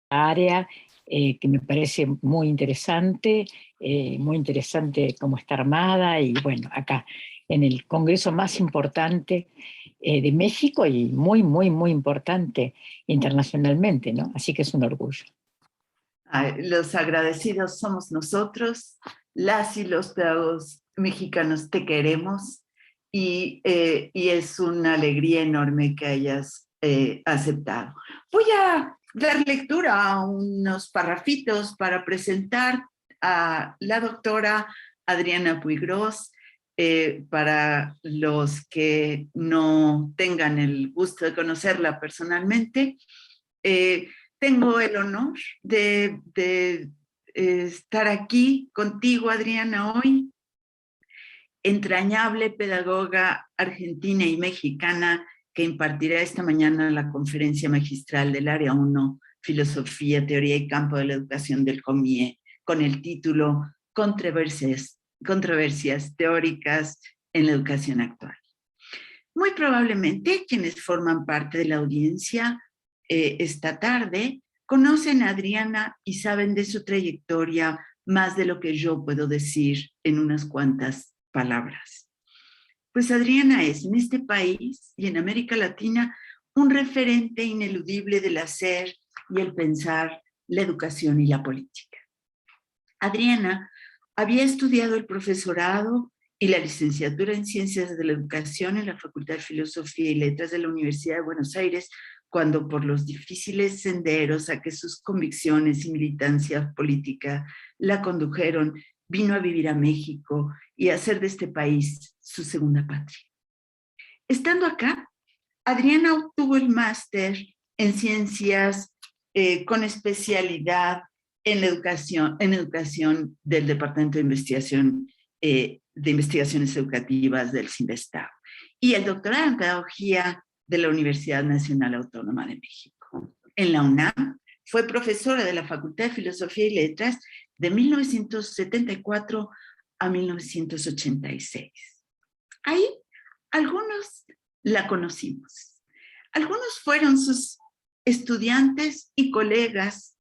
área que me parece muy interesante cómo está armada y bueno, acá en el congreso más importante de México y muy, muy, muy importante internacionalmente, ¿no? Así que es un orgullo. Ay, los agradecidos somos nosotros, las y los pedagogos mexicanos te queremos y es una alegría enorme que hayas aceptado. Voy a dar lectura a unos parrafitos para presentar a la doctora Adriana Puigros. Para los que no tengan el gusto de conocerla personalmente, eh, tengo el honor de estar aquí contigo, Adriana, hoy. Entrañable pedagoga argentina y mexicana que impartirá esta mañana la conferencia magistral del Área 1, Filosofía, Teoría y Campo de la Educación del COMIE, con el título Controversias teóricas en la educación actual. Muy probablemente quienes forman parte de la audiencia esta tarde conocen a Adriana y saben de su trayectoria más de lo que yo puedo decir en unas cuantas palabras. Pues Adriana es en este país y en América Latina un referente ineludible del hacer y el pensar, la educación y la política. Adriana había estudiado el profesorado y la licenciatura en Ciencias de la Educación en la Facultad de Filosofía y Letras de la Universidad de Buenos Aires, cuando por los difíciles senderos a que sus convicciones y militancia política la condujeron, vino a vivir a México y a hacer de este país su segunda patria. Estando acá, Adriana obtuvo el máster en Ciencias con especialidad en educación del Departamento de Investigaciones Educativas del CINVESTAB y el doctorado en Pedagogía de la Universidad Nacional Autónoma de México. En la UNAM fue profesora de la Facultad de Filosofía y Letras de 1974 a 1986. Ahí algunos la conocimos. Algunos fueron sus estudiantes y colegas.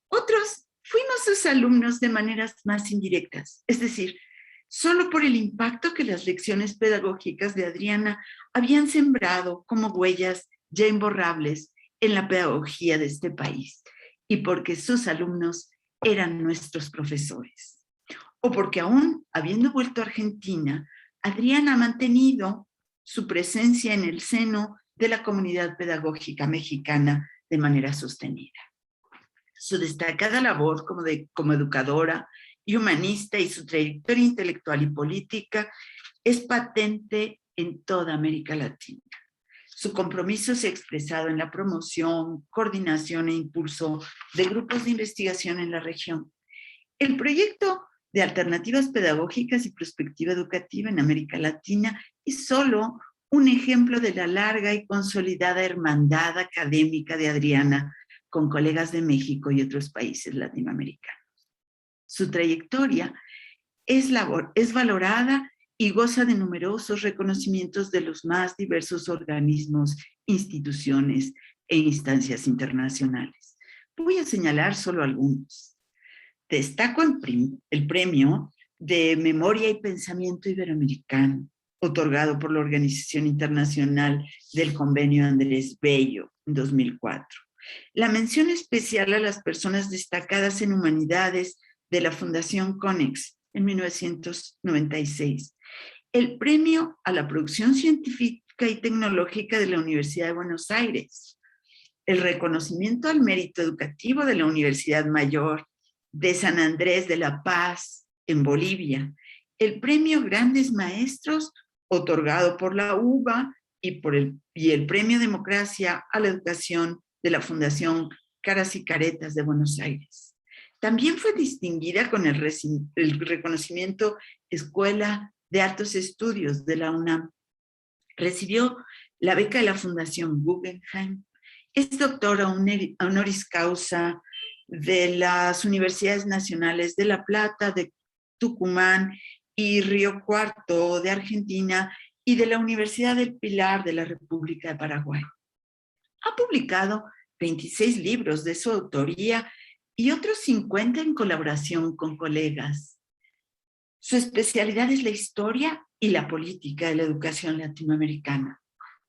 Otros fuimos sus alumnos de maneras más indirectas, es decir, solo por el impacto que las lecciones pedagógicas de Adriana habían sembrado como huellas ya imborrables en la pedagogía de este país y porque sus alumnos eran nuestros profesores. O porque aún habiendo vuelto a Argentina, Adriana ha mantenido su presencia en el seno de la comunidad pedagógica mexicana de manera sostenida. Su destacada labor como educadora y humanista y su trayectoria intelectual y política es patente en toda América Latina. Su compromiso se ha expresado en la promoción, coordinación e impulso de grupos de investigación en la región. El proyecto de alternativas pedagógicas y perspectiva educativa en América Latina es solo un ejemplo de la larga y consolidada hermandad académica de Adriana con colegas de México y otros países latinoamericanos. Su trayectoria es valorada y goza de numerosos reconocimientos de los más diversos organismos, instituciones e instancias internacionales. Voy a señalar solo algunos. Destaco el premio de Memoria y Pensamiento Iberoamericano, otorgado por la Organización Internacional del Convenio Andrés Bello en 2004. La mención especial a las personas destacadas en humanidades de la Fundación Konex en 1996. El premio a la producción científica y tecnológica de la Universidad de Buenos Aires. El reconocimiento al mérito educativo de la Universidad Mayor de San Andrés de la Paz en Bolivia. El premio Grandes Maestros otorgado por la UBA y el premio Democracia a la Educación de la Fundación Caras y Caretas de Buenos Aires. También fue distinguida con el reconocimiento Escuela de Altos Estudios de la UNAM. Recibió la beca de la Fundación Guggenheim. Es doctora honoris causa de las Universidades Nacionales de La Plata, de Tucumán y Río Cuarto de Argentina y de la Universidad del Pilar de la República de Paraguay. Ha publicado 26 libros de su autoría y otros 50 en colaboración con colegas. Su especialidad es la historia y la política de la educación latinoamericana.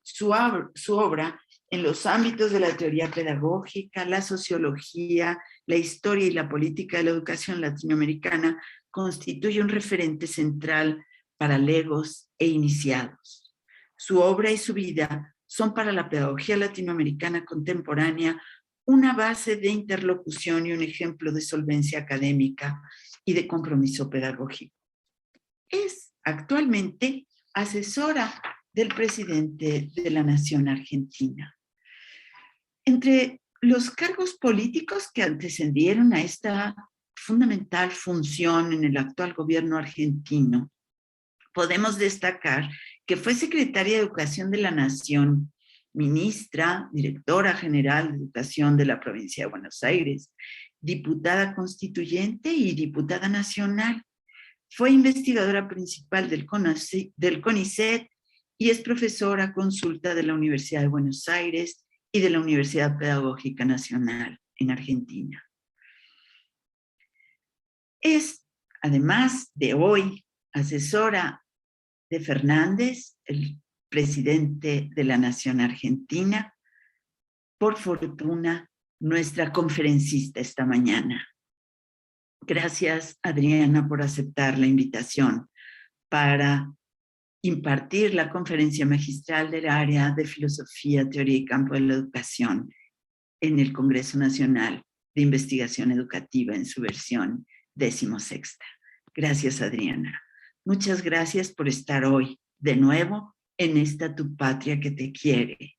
Su obra en los ámbitos de la teoría pedagógica, la sociología, la historia y la política de la educación latinoamericana constituye un referente central para legos e iniciados. Su obra y su vida son para la pedagogía latinoamericana contemporánea una base de interlocución y un ejemplo de solvencia académica y de compromiso pedagógico. Es actualmente asesora del presidente de la Nación Argentina. Entre los cargos políticos que antecedieron a esta fundamental función en el actual gobierno argentino, podemos destacar que fue secretaria de Educación de la Nación, ministra, directora general de Educación de la provincia de Buenos Aires, diputada constituyente y diputada nacional. Fue investigadora principal del CONICET y es profesora consulta de la Universidad de Buenos Aires y de la Universidad Pedagógica Nacional en Argentina. Es, además de hoy, asesora de Fernández, el presidente de la Nación Argentina, por fortuna, nuestra conferencista esta mañana. Gracias, Adriana, por aceptar la invitación para impartir la conferencia magistral del área de Filosofía, Teoría y Campo de la Educación en el Congreso Nacional de Investigación Educativa en su versión 16ª. Gracias, Adriana. Muchas gracias por estar hoy de nuevo en esta tu patria que te quiere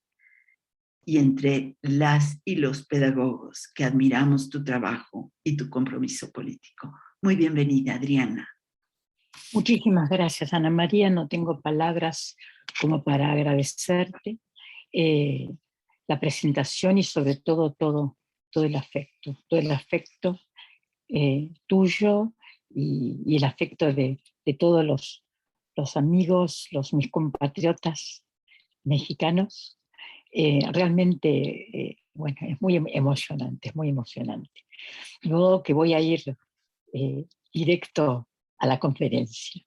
y entre las y los pedagogos que admiramos tu trabajo y tu compromiso político. Muy bienvenida, Adriana. Muchísimas gracias, Ana María. No tengo palabras como para agradecerte la presentación y sobre todo el afecto tuyo y el afecto de todos los amigos, mis compatriotas mexicanos. Realmente, bueno, es muy emocionante, es muy emocionante. De modo que voy a ir directo a la conferencia,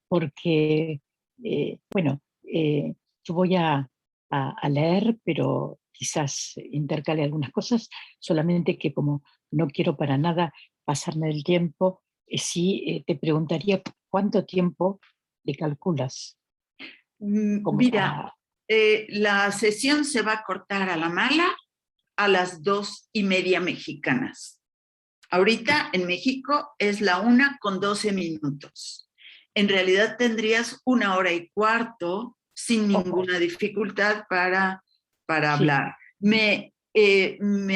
porque, yo voy a leer, pero quizás intercale algunas cosas, solamente que como no quiero para nada pasarme del tiempo, sí te preguntaría cuánto tiempo le calculas. Mira, la sesión se va a cortar a la mala a las 2:30 mexicanas. Ahorita en México es la 1:12. En realidad tendrías 1 hora y cuarto sin ninguna dificultad para hablar. Me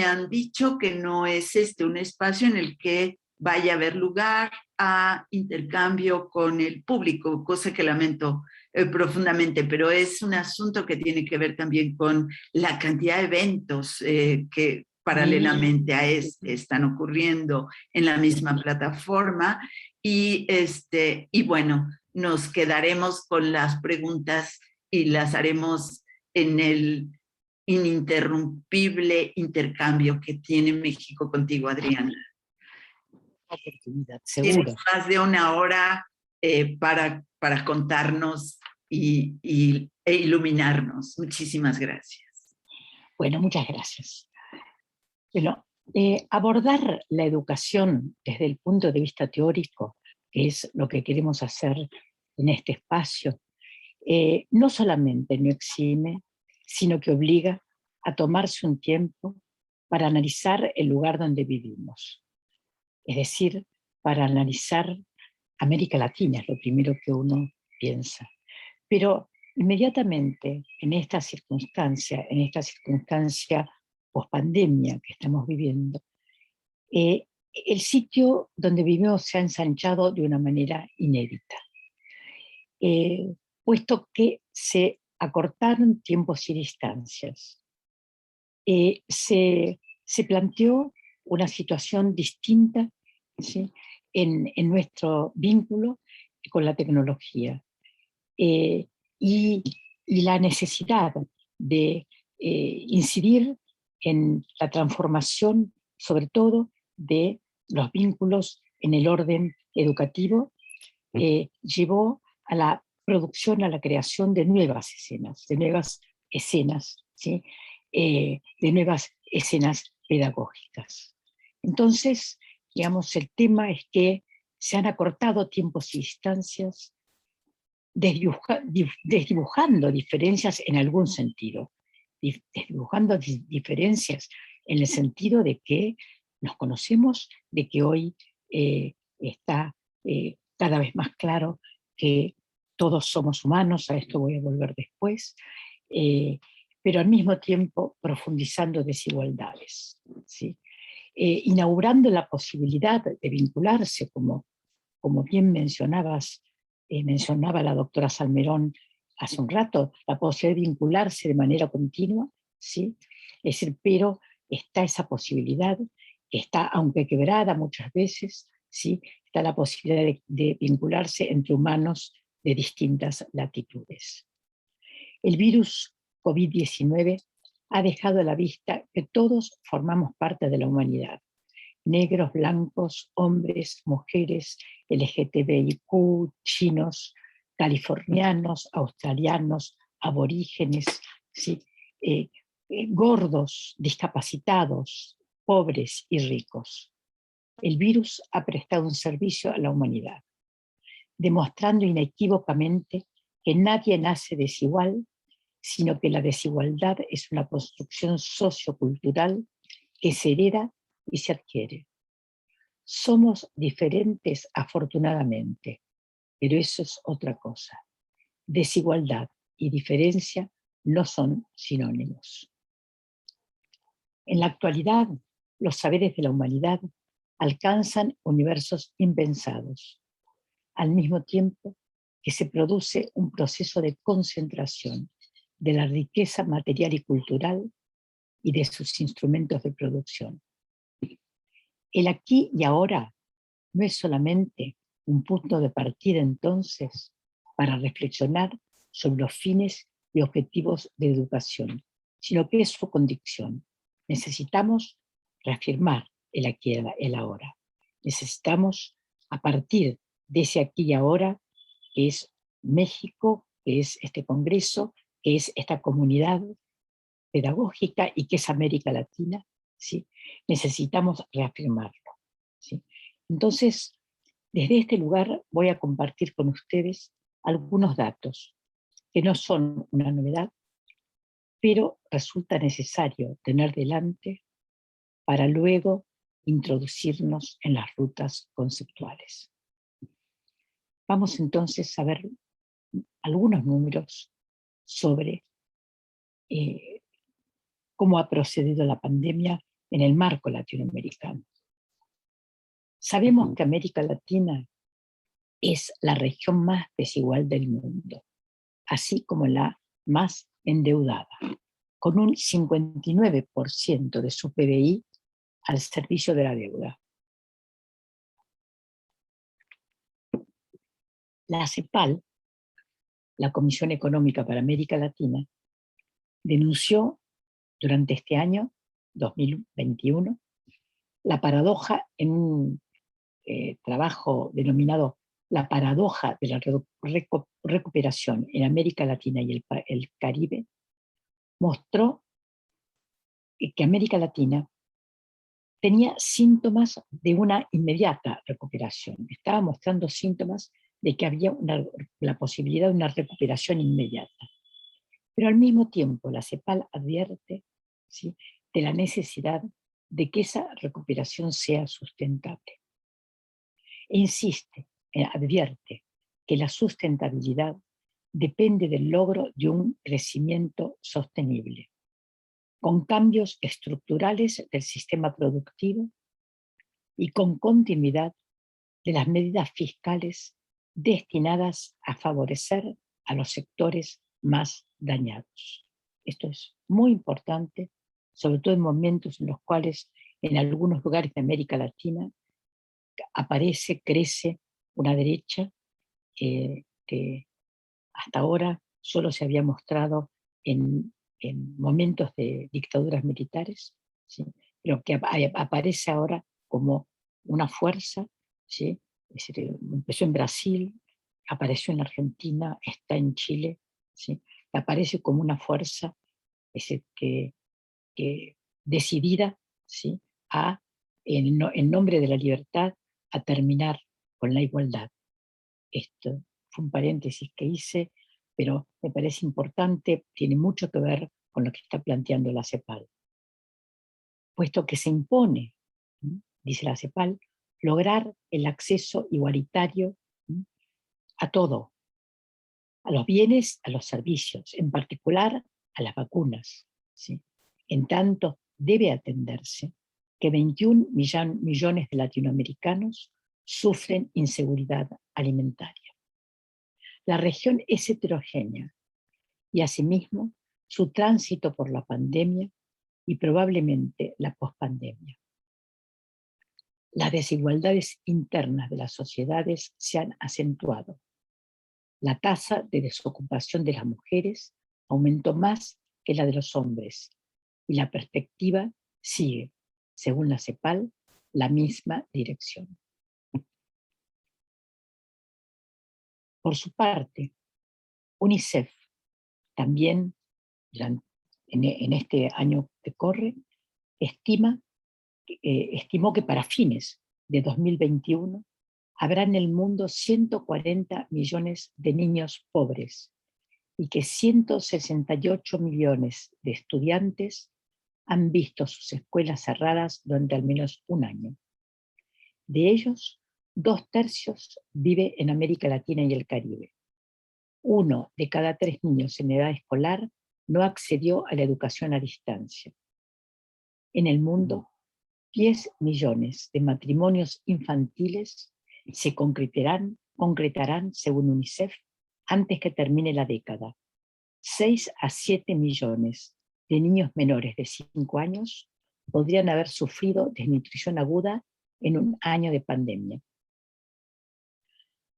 han dicho que no es un espacio en el que vaya a haber lugar a intercambio con el público, cosa que lamento profundamente, pero es un asunto que tiene que ver también con la cantidad de eventos que paralelamente a están ocurriendo en la misma plataforma y bueno, nos quedaremos con las preguntas y las haremos en el ininterrumpible intercambio que tiene México contigo, Adriana. Oportunidad, seguro. Tienes más de 1 hora para contarnos e iluminarnos. Muchísimas gracias. Bueno, muchas gracias. Bueno, abordar la educación desde el punto de vista teórico, que es lo que queremos hacer en este espacio, no solamente no exime, sino que obliga a tomarse un tiempo para analizar el lugar donde vivimos. Es decir, para analizar América Latina, es lo primero que uno piensa. Pero inmediatamente en esta circunstancia pospandemia que estamos viviendo, el sitio donde vivimos se ha ensanchado de una manera inédita, puesto que se acortaron tiempos y distancias. Se planteó una situación distinta, ¿sí?, en nuestro vínculo con la tecnología. Y la necesidad de incidir en la transformación, sobre todo, de los vínculos en el orden educativo, llevó a la producción, a la creación de nuevas escenas, ¿sí? De nuevas escenas pedagógicas. Entonces, digamos, el tema es que se han acortado tiempos y distancias, desdibujando diferencias en algún sentido, desdibujando diferencias en el sentido de que nos conocemos, de que hoy está cada vez más claro que todos somos humanos, a esto voy a volver después, pero al mismo tiempo profundizando desigualdades, ¿sí? Inaugurando la posibilidad de vincularse, como bien mencionaba la doctora Salmerón hace un rato, la posibilidad de vincularse de manera continua, ¿sí? Es decir, pero está esa posibilidad, está, aunque quebrada muchas veces, ¿sí? Está la posibilidad de vincularse entre humanos de distintas latitudes. El virus COVID-19 ha dejado a la vista que todos formamos parte de la humanidad. Negros, blancos, hombres, mujeres, LGTBIQ, chinos, californianos, australianos, aborígenes, ¿sí? Gordos, discapacitados, pobres y ricos. El virus ha prestado un servicio a la humanidad, demostrando inequívocamente que nadie nace desigual, sino que la desigualdad es una construcción sociocultural que se hereda y se adquiere. Somos diferentes afortunadamente, pero eso es otra cosa. Desigualdad y diferencia no son sinónimos. En la actualidad, los saberes de la humanidad alcanzan universos impensados, al mismo tiempo que se produce un proceso de concentración de la riqueza material y cultural y de sus instrumentos de producción. El aquí y ahora no es solamente un punto de partida entonces para reflexionar sobre los fines y objetivos de educación, sino que es su condición. Necesitamos reafirmar el aquí y el ahora. Necesitamos, a partir de ese aquí y ahora, que es México, que es este Congreso, que es esta comunidad pedagógica y que es América Latina, ¿sí? Necesitamos reafirmarlo, ¿sí? Entonces, desde este lugar voy a compartir con ustedes algunos datos que no son una novedad, pero resulta necesario tener delante para luego introducirnos en las rutas conceptuales. Vamos entonces a ver algunos números sobre cómo ha procedido la pandemia en el marco latinoamericano. Sabemos que América Latina es la región más desigual del mundo, así como la más endeudada, con un 59% de su PBI al servicio de la deuda. La CEPAL, la Comisión Económica para América Latina, denunció durante este año, 2021, la paradoja en un trabajo denominado La paradoja de la recuperación en América Latina y el Caribe, mostró que América Latina tenía síntomas de una inmediata recuperación. Estaba mostrando síntomas de que había la posibilidad de una recuperación inmediata. Pero al mismo tiempo la CEPAL advierte, ¿sí?, de la necesidad de que esa recuperación sea sustentable. E insiste, advierte que la sustentabilidad depende del logro de un crecimiento sostenible, con cambios estructurales del sistema productivo y con continuidad de las medidas fiscales destinadas a favorecer a los sectores más dañados. Esto es muy importante, sobre todo en momentos en los cuales en algunos lugares de América Latina crece una derecha que hasta ahora solo se había mostrado en en momentos de dictaduras militares, ¿sí? Pero que aparece ahora como una fuerza, ¿sí? Es decir, empezó en Brasil, apareció en Argentina, está en Chile, ¿sí? Aparece como una fuerza, es decir, que decidida, ¿sí? A, en nombre de la libertad, a terminar con la igualdad. Esto fue un paréntesis que hice, pero me parece importante, tiene mucho que ver con lo que está planteando la CEPAL, puesto que se impone, dice la CEPAL, lograr el acceso igualitario a todo, a los bienes, a los servicios, en particular a las vacunas, ¿sí? En tanto, debe atenderse que 21 millones de latinoamericanos sufren inseguridad alimentaria. La región es heterogénea y asimismo su tránsito por la pandemia y probablemente la pospandemia. Las desigualdades internas de las sociedades se han acentuado. La tasa de desocupación de las mujeres aumentó más que la de los hombres y la perspectiva sigue, según la CEPAL, la misma dirección. Por su parte, UNICEF también en este año que corre estimó que para fines de 2021 habrá en el mundo 140 millones de niños pobres y que 168 millones de estudiantes han visto sus escuelas cerradas durante al menos un año. De ellos, 2/3 vive en América Latina y el Caribe. 1 de cada 3 niños en edad escolar no accedió a la educación a distancia. En el mundo, 10 millones de matrimonios infantiles se concretarán, según UNICEF, antes que termine la década. 6 a 7 millones de niños menores de 5 años podrían haber sufrido desnutrición aguda en un año de pandemia.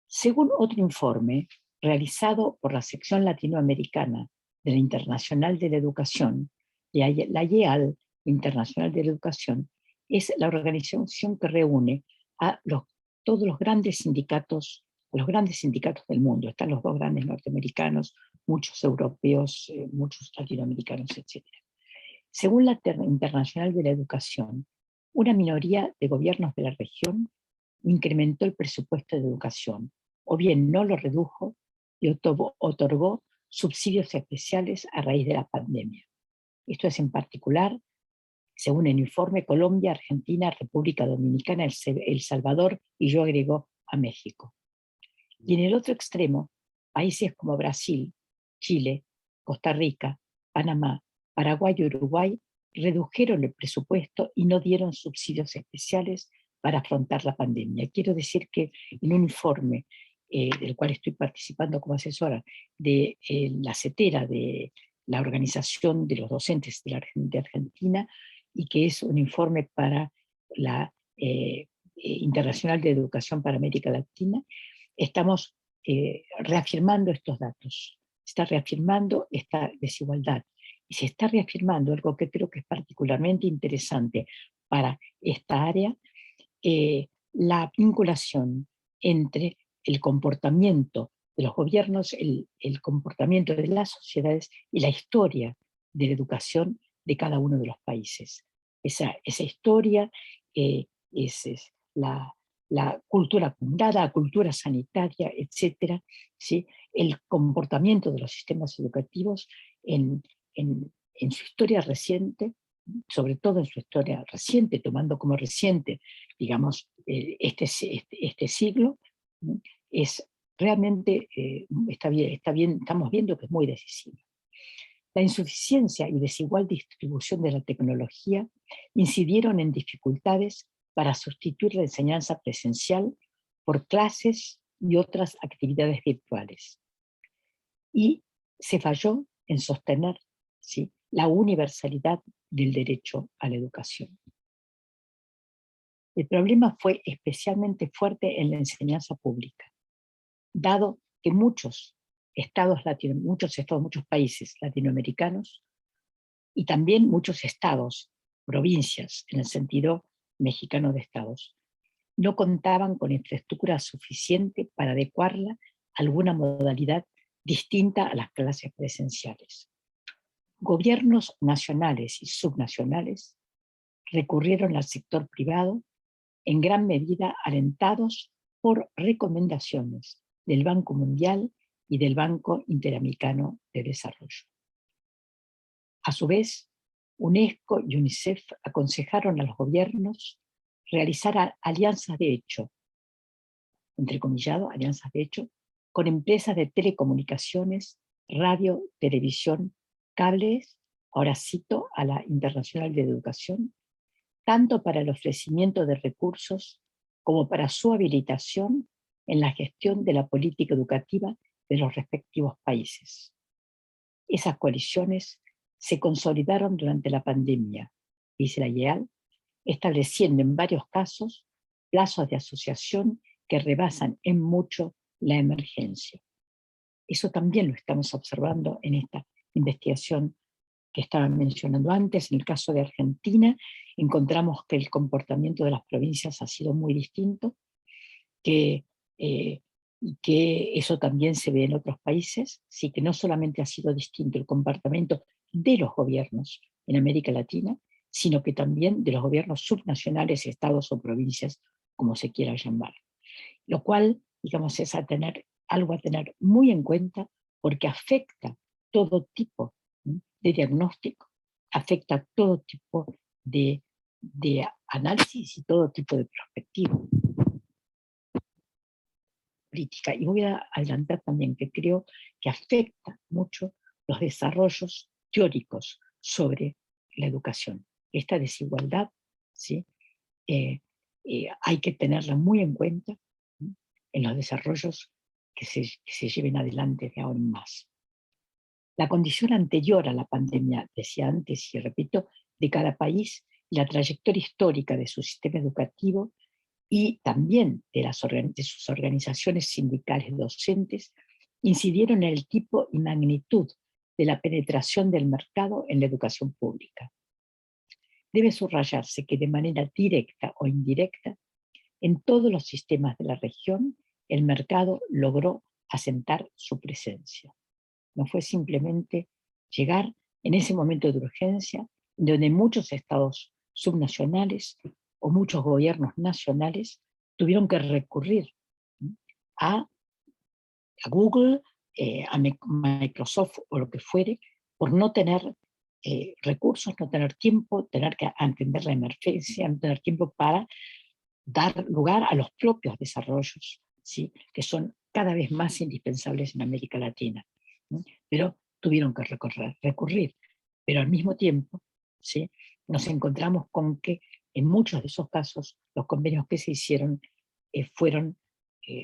Según otro informe realizado por la sección latinoamericana de la Internacional de la Educación, la IEAL Internacional de la Educación es la organización que reúne a todos los grandes sindicatos del mundo. Están los 2 grandes norteamericanos, muchos europeos, muchos latinoamericanos, etc. Según la Internacional de la Educación, una minoría de gobiernos de la región incrementó el presupuesto de educación, o bien no lo redujo y otorgó subsidios especiales a raíz de la pandemia. Esto es en particular, según el informe, Colombia, Argentina, República Dominicana, El Salvador y yo agrego a México. Y en el otro extremo, países como Brasil, Chile, Costa Rica, Panamá, Paraguay y Uruguay redujeron el presupuesto y no dieron subsidios especiales para afrontar la pandemia. Quiero decir que en un informe del cual estoy participando como asesora de la CETERA, de la Organización de los Docentes de Argentina, y que es un informe para la Internacional de Educación para América Latina, estamos reafirmando estos datos. Se está reafirmando esta desigualdad. Y se está reafirmando algo que creo que es particularmente interesante para esta área, la vinculación entre el comportamiento de los gobiernos, el comportamiento de las sociedades y la historia de la educación de cada uno de los países. Esa historia es la cultura acumulada, la cultura sanitaria, etcétera, ¿sí? El comportamiento de los sistemas educativos en su historia reciente, sobre todo en su historia reciente, tomando como reciente, digamos, este siglo, es realmente, estamos viendo que es muy decisivo. La insuficiencia y desigual distribución de la tecnología incidieron en dificultades para sustituir la enseñanza presencial por clases y otras actividades virtuales. Y se falló en sostener, ¿sí?, la universalidad del derecho a la educación. El problema fue especialmente fuerte en la enseñanza pública, dado que muchos países latinoamericanos y también muchos estados, provincias, en el sentido mexicano de estados, no contaban con infraestructura suficiente para adecuarla a alguna modalidad distinta a las clases presenciales. Gobiernos nacionales y subnacionales recurrieron al sector privado, en gran medida alentados por recomendaciones del Banco Mundial y del Banco Interamericano de Desarrollo. A su vez, UNESCO y UNICEF aconsejaron a los gobiernos realizar alianzas de hecho, entrecomillado, alianzas de hecho, con empresas de telecomunicaciones, radio, televisión, cables, ahora cito a la Internacional de Educación, tanto para el ofrecimiento de recursos como para su habilitación en la gestión de la política educativa de los respectivos países. Esas coaliciones se consolidaron durante la pandemia, dice la IEAL, estableciendo en varios casos plazos de asociación que rebasan en mucho la emergencia. Eso también lo estamos observando en esta investigación que estaba mencionando antes. En el caso de Argentina, encontramos que el comportamiento de las provincias ha sido muy distinto, y que eso también se ve en otros países, sí, que no solamente ha sido distinto el comportamiento de los gobiernos en América Latina, sino que también de los gobiernos subnacionales, estados o provincias, como se quiera llamar. Lo cual, digamos, es algo a tener muy en cuenta, porque afecta todo tipo de diagnóstico, afecta todo tipo de análisis y todo tipo de perspectiva política. Y voy a adelantar también que creo que afecta mucho los desarrollos teóricos sobre la educación. Esta desigualdad, ¿sí? Hay que tenerla muy en cuenta, ¿sí?, en los desarrollos que se lleven adelante de ahora en más. La condición anterior a la pandemia, decía antes y repito, de cada país, la trayectoria histórica de su sistema educativo y también de sus organizaciones sindicales docentes, incidieron en el tipo y magnitud de la penetración del mercado en la educación pública. Debe subrayarse que de manera directa o indirecta, en todos los sistemas de la región, el mercado logró asentar su presencia. No fue simplemente llegar en ese momento de urgencia, donde muchos estados subnacionales o muchos gobiernos nacionales tuvieron que recurrir a Google, a Microsoft o lo que fuere, por no tener recursos, no tener tiempo, tener que atender la emergencia, no tener tiempo para dar lugar a los propios desarrollos, ¿sí?, que son cada vez más indispensables en América Latina. Pero tuvieron que recurrir. Pero al mismo tiempo, ¿sí?, nos encontramos con que en muchos de esos casos los convenios que se hicieron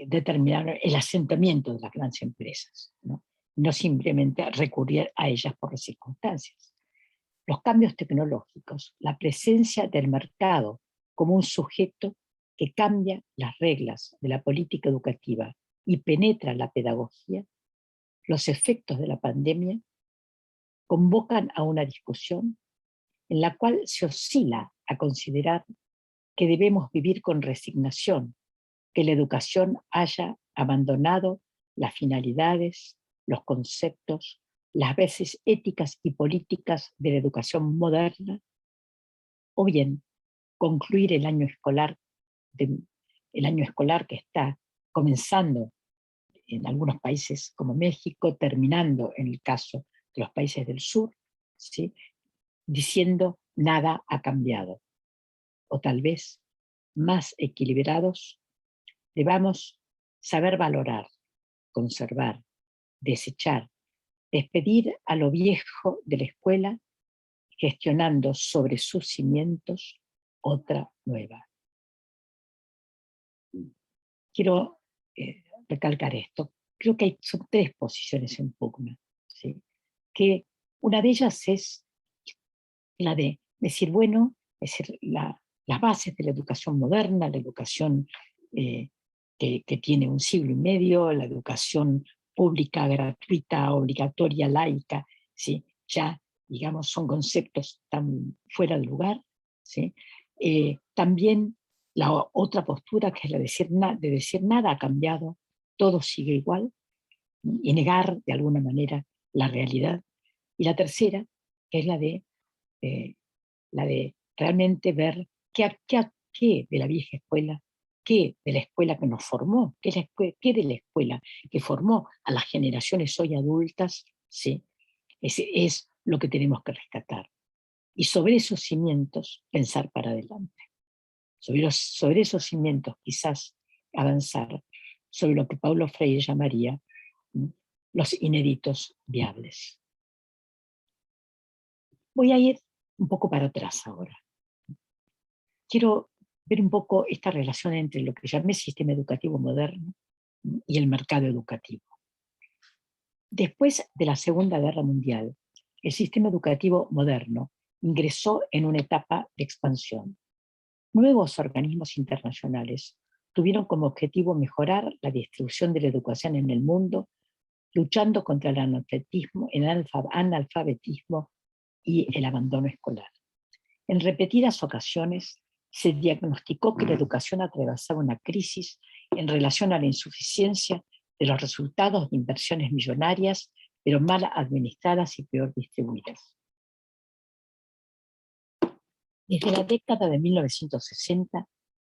determinaron el asentamiento de las grandes empresas, no simplemente recurrir a ellas por las circunstancias. Los cambios tecnológicos, la presencia del mercado como un sujeto que cambia las reglas de la política educativa y penetra la pedagogía, los efectos de la pandemia convocan a una discusión en la cual se oscila a considerar que debemos vivir con resignación que la educación haya abandonado las finalidades, los conceptos, las bases éticas y políticas de la educación moderna, o bien concluir el año escolar que está comenzando en algunos países como México, terminando en el caso de los países del sur, ¿sí?, diciendo nada ha cambiado. O tal vez, más equilibrados, debamos saber valorar, conservar, desechar, despedir a lo viejo de la escuela, gestionando sobre sus cimientos otra nueva. Quiero recalcar esto. Creo que son tres posiciones en pugna, ¿sí?, que una de ellas es la de decir, bueno, es decir, las bases de la educación moderna, la educación que tiene un siglo y medio, la educación pública, gratuita, obligatoria, laica, ¿sí?, ya digamos, son conceptos tan fuera de lugar, ¿sí? También la otra postura, que es la de decir nada ha cambiado, todo sigue igual, y negar de alguna manera la realidad. Y la tercera, que es la de realmente ver qué de la vieja escuela, qué de la escuela que nos formó, qué de la escuela que formó a las generaciones hoy adultas, ¿sí? Ese es lo que tenemos que rescatar. Y sobre esos cimientos pensar para adelante. Sobre esos cimientos quizás avanzar sobre lo que Paulo Freire llamaría los inéditos viables. Voy a ir un poco para atrás ahora. Quiero ver un poco esta relación entre lo que llamé sistema educativo moderno y el mercado educativo. Después de la Segunda Guerra Mundial, el sistema educativo moderno ingresó en una etapa de expansión. Nuevos organismos internacionales tuvieron como objetivo mejorar la distribución de la educación en el mundo, luchando contra el analfabetismo y el abandono escolar. En repetidas ocasiones se diagnosticó que la educación atravesaba una crisis en relación a la insuficiencia de los resultados de inversiones millonarias, pero mal administradas y peor distribuidas. Desde la década de 1960,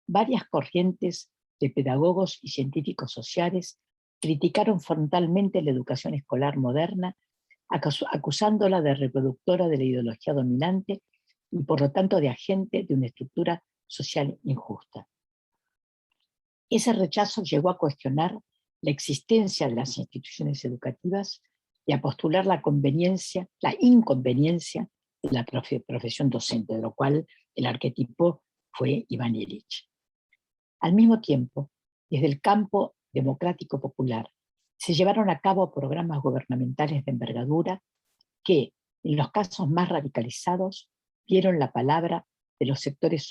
varias corrientes de pedagogos y científicos sociales criticaron frontalmente la educación escolar moderna, acusándola de reproductora de la ideología dominante y por lo tanto de agente de una estructura social injusta. Ese rechazo llegó a cuestionar la existencia de las instituciones educativas y a postular la inconveniencia de la profesión docente, de lo cual el arquetipo fue Iván Ilich. Al mismo tiempo, desde el campo democrático popular, se llevaron a cabo programas gubernamentales de envergadura que, en los casos más radicalizados, dieron la palabra a los sectores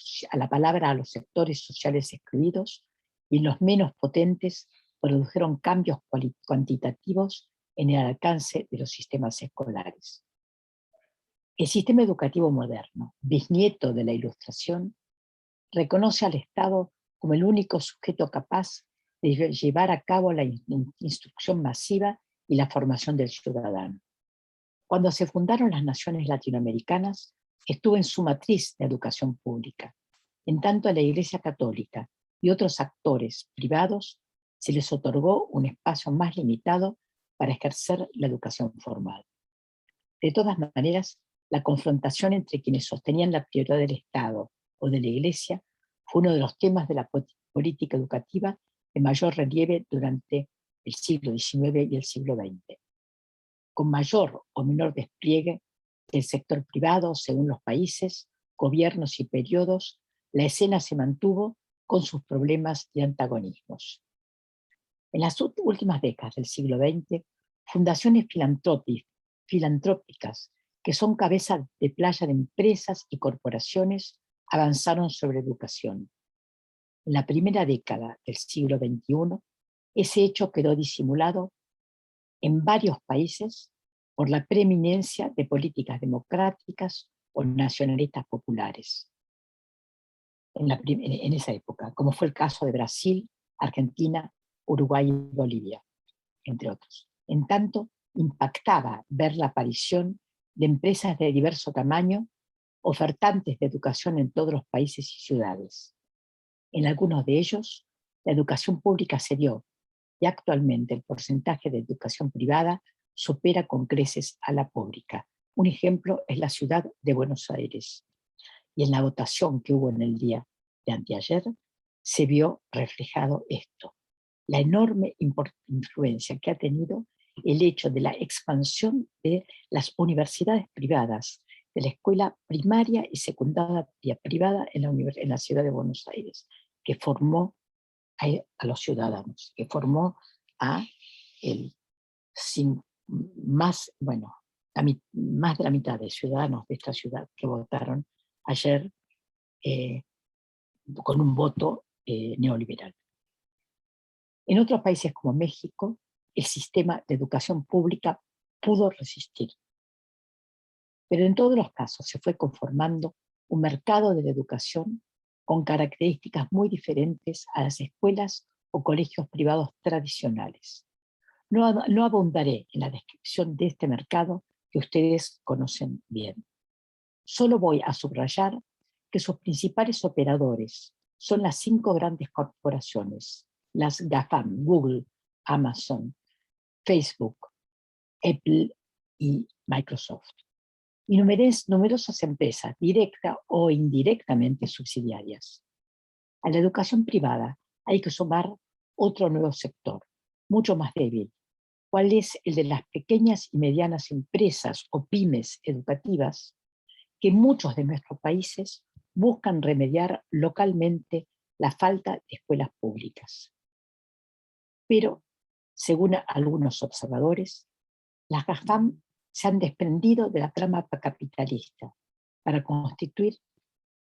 sociales excluidos, y los menos potentes produjeron cambios cuantitativos en el alcance de los sistemas escolares. El sistema educativo moderno, bisnieto de la Ilustración, reconoce al Estado como el único sujeto capaz de llevar a cabo la instrucción masiva y la formación del ciudadano. Cuando se fundaron las naciones latinoamericanas, estuvo en su matriz la educación pública. En tanto, a la Iglesia Católica y otros actores privados se les otorgó un espacio más limitado para ejercer la educación formal. De todas maneras, la confrontación entre quienes sostenían la prioridad del Estado o de la Iglesia fue uno de los temas de la política educativa de mayor relieve durante el siglo XIX y el siglo XX. Con mayor o menor despliegue del sector privado según los países, gobiernos y periodos, la escena se mantuvo con sus problemas y antagonismos. En las últimas décadas del siglo XX, fundaciones filantrópicas que son cabeza de playa de empresas y corporaciones avanzaron sobre educación. En la primera década del siglo XXI, ese hecho quedó disimulado en varios países por la preeminencia de políticas democráticas o nacionalistas populares en esa época, como fue el caso de Brasil, Argentina, Uruguay y Bolivia, entre otros. En tanto, impactaba ver la aparición de empresas de diverso tamaño, ofertantes de educación en todos los países y ciudades. En algunos de ellos, la educación pública se dio, y actualmente el porcentaje de educación privada supera con creces a la pública. Un ejemplo es la ciudad de Buenos Aires. Y en la votación que hubo en el día de anteayer, se vio reflejado esto, la enorme influencia que ha tenido el hecho de la expansión de las universidades privadas, de la escuela primaria y secundaria privada en la ciudad de Buenos Aires, que formó a los ciudadanos, que formó a más de la mitad de ciudadanos de esta ciudad que votaron ayer con un voto neoliberal. En otros países como México, el sistema de educación pública pudo resistir. pero en todos los casos se fue conformando un mercado de la educación con características muy diferentes a las escuelas o colegios privados tradicionales. No abundaré en la descripción de este mercado que ustedes conocen bien. Solo voy a subrayar que sus principales operadores son las 5 grandes corporaciones, las GAFAM, Google, Amazon, Facebook, Apple y Microsoft, y numerosas empresas, directa o indirectamente subsidiarias. A la educación privada hay que sumar otro nuevo sector, mucho más débil, cuál es el de las pequeñas y medianas empresas o pymes educativas que muchos de nuestros países buscan remediar localmente la falta de escuelas públicas. Pero, según algunos observadores, las GAFAM se han desprendido de la trama capitalista para constituir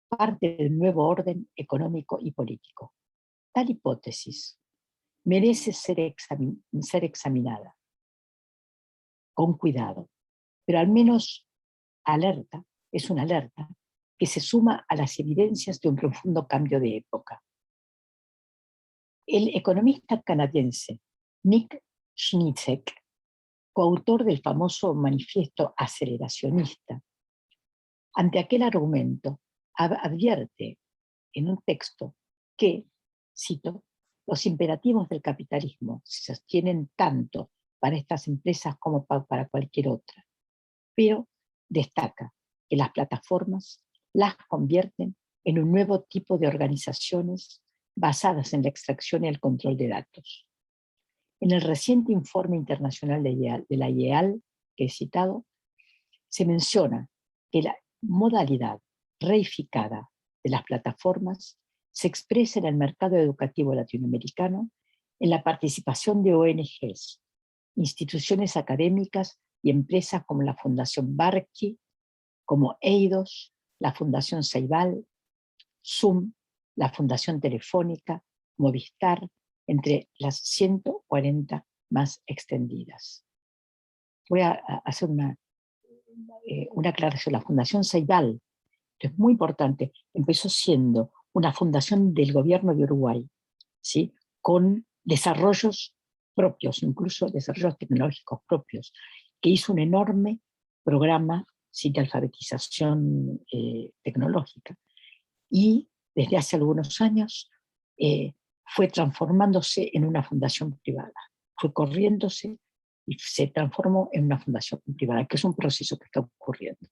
parte del nuevo orden económico y político. Tal hipótesis merece ser examinada con cuidado, pero al menos es una alerta que se suma a las evidencias de un profundo cambio de época. El economista canadiense Nick Schnitzeck, coautor del famoso manifiesto aceleracionista, ante aquel argumento advierte en un texto que, cito, los imperativos del capitalismo se sostienen tanto para estas empresas como para cualquier otra, pero destaca que las plataformas las convierten en un nuevo tipo de organizaciones basadas en la extracción y el control de datos. En el reciente informe internacional de la IEAL que he citado, se menciona que la modalidad reificada de las plataformas se expresa en el mercado educativo latinoamericano en la participación de ONGs, instituciones académicas y empresas como la Fundación Barqui, como EIDOS, la Fundación Ceibal, Zoom, la Fundación Telefónica, Movistar, entre las 140 más extendidas. Voy a hacer una aclaración. La Fundación Ceibal, esto es muy importante, empezó siendo una fundación del gobierno de Uruguay, ¿sí? Con desarrollos propios, incluso desarrollos tecnológicos propios, que hizo un enorme programa, ¿sí?, de alfabetización tecnológica. Y desde hace algunos años fue transformándose en una fundación privada. Fue corriéndose y se transformó en una fundación privada, que es un proceso que está ocurriendo.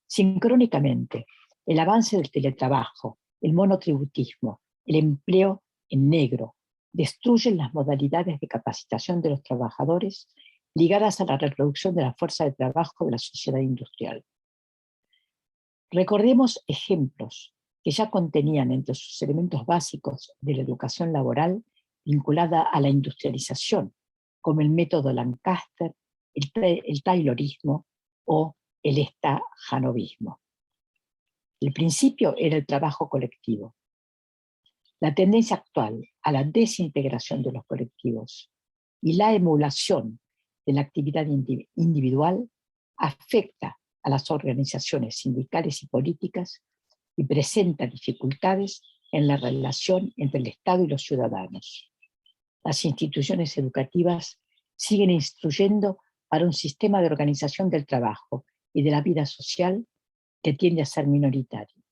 Sincrónicamente, el avance del teletrabajo, el monotributismo, el empleo en negro, destruyen las modalidades de capacitación de los trabajadores ligadas a la reproducción de la fuerza de trabajo de la sociedad industrial. Recordemos ejemplos que ya contenían entre sus elementos básicos de la educación laboral vinculada a la industrialización, como el método Lancaster, el taylorismo o el stajanovismo. El principio era el trabajo colectivo. La tendencia actual a la desintegración de los colectivos y la emulación de la actividad individual afecta a las organizaciones sindicales y políticas y presenta dificultades en la relación entre el Estado y los ciudadanos. Las instituciones educativas siguen instruyendo para un sistema de organización del trabajo y de la vida social que tiende a ser minoritario.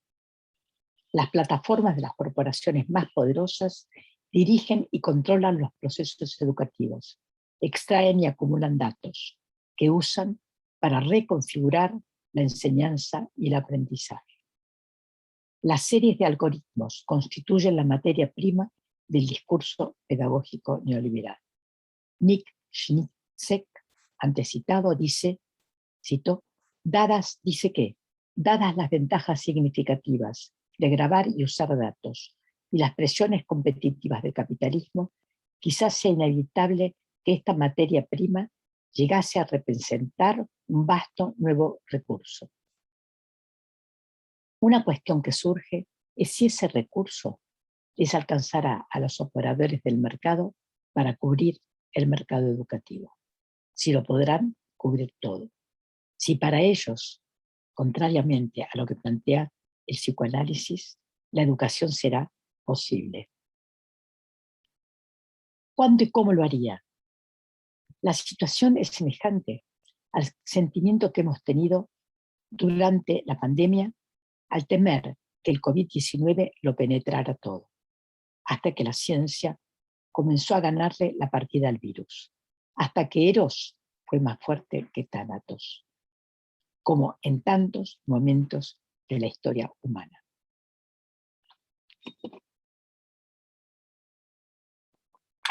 Las plataformas de las corporaciones más poderosas dirigen y controlan los procesos educativos, extraen y acumulan datos que usan para reconfigurar la enseñanza y el aprendizaje. Las series de algoritmos constituyen la materia prima del discurso pedagógico neoliberal. Nick Schnitzeck, antecitado, citó, dadas las ventajas significativas de grabar y usar datos y las presiones competitivas del capitalismo, quizás sea inevitable que esta materia prima llegase a representar un vasto nuevo recurso. Una cuestión que surge es si ese recurso les alcanzará a los operadores del mercado para cubrir el mercado educativo, si lo podrán cubrir todo, si para ellos Contrariamente a lo que plantea el psicoanálisis, la educación será posible. ¿Cuándo y cómo lo haría? La situación es semejante al sentimiento que hemos tenido durante la pandemia al temer que el COVID-19 lo penetrara todo, hasta que la ciencia comenzó a ganarle la partida al virus, hasta que Eros fue más fuerte que Tánatos, como en tantos momentos de la historia humana.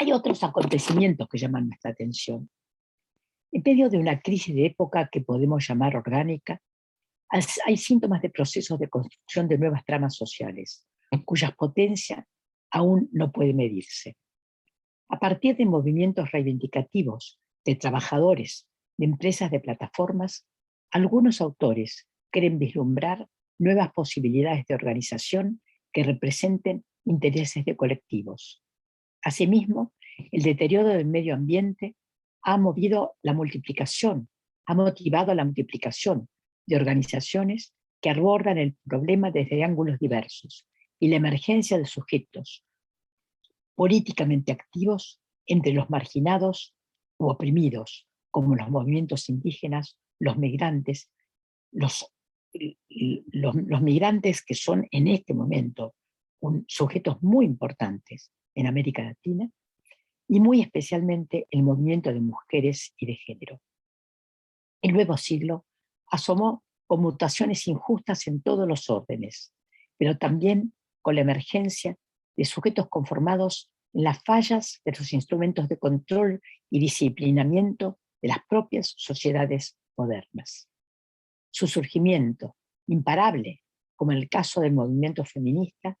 Hay otros acontecimientos que llaman nuestra atención. En medio de una crisis de época que podemos llamar orgánica, hay síntomas de procesos de construcción de nuevas tramas sociales, cuyas potencias aún no puede medirse. A partir de movimientos reivindicativos de trabajadores, de empresas de plataformas, algunos autores creen vislumbrar nuevas posibilidades de organización que representen intereses de colectivos. Asimismo, el deterioro del medio ambiente ha motivado la multiplicación de organizaciones que abordan el problema desde ángulos diversos y la emergencia de sujetos políticamente activos entre los marginados u oprimidos, como los movimientos indígenas, los migrantes, los migrantes que son en este momento sujetos muy importantes en América Latina, y muy especialmente el movimiento de mujeres y de género. El nuevo siglo asomó con mutaciones injustas en todos los órdenes, pero también con la emergencia de sujetos conformados en las fallas de los instrumentos de control y disciplinamiento de las propias sociedades modernas. Su surgimiento, imparable, como en el caso del movimiento feminista,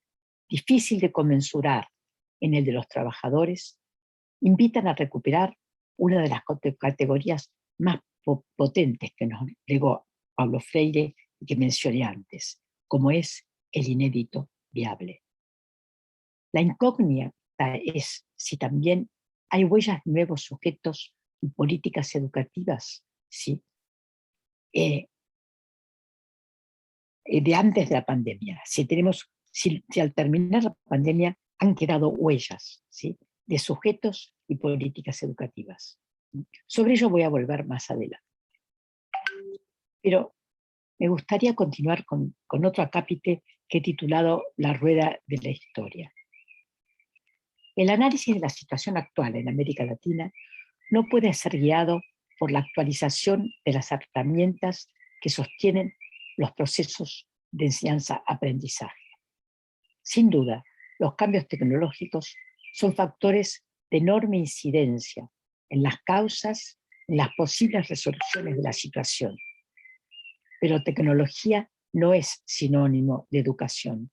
difícil de comensurar en el de los trabajadores, invitan a recuperar una de las categorías más potentes que nos legó Pablo Freire y que mencioné antes, como es el inédito viable. La incógnita es si también hay huellas de nuevos sujetos y políticas educativas, ¿sí? De antes de la pandemia. Si al terminar la pandemia han quedado huellas, ¿sí?, de sujetos y políticas educativas. Sobre ello voy a volver más adelante. Pero me gustaría continuar con otro acápite que he titulado La rueda de la historia. El análisis de la situación actual en América Latina no puede ser guiado por la actualización de las herramientas que sostienen los procesos de enseñanza-aprendizaje. Sin duda, los cambios tecnológicos son factores de enorme incidencia en las causas, en las posibles resoluciones de la situación. Pero tecnología no es sinónimo de educación,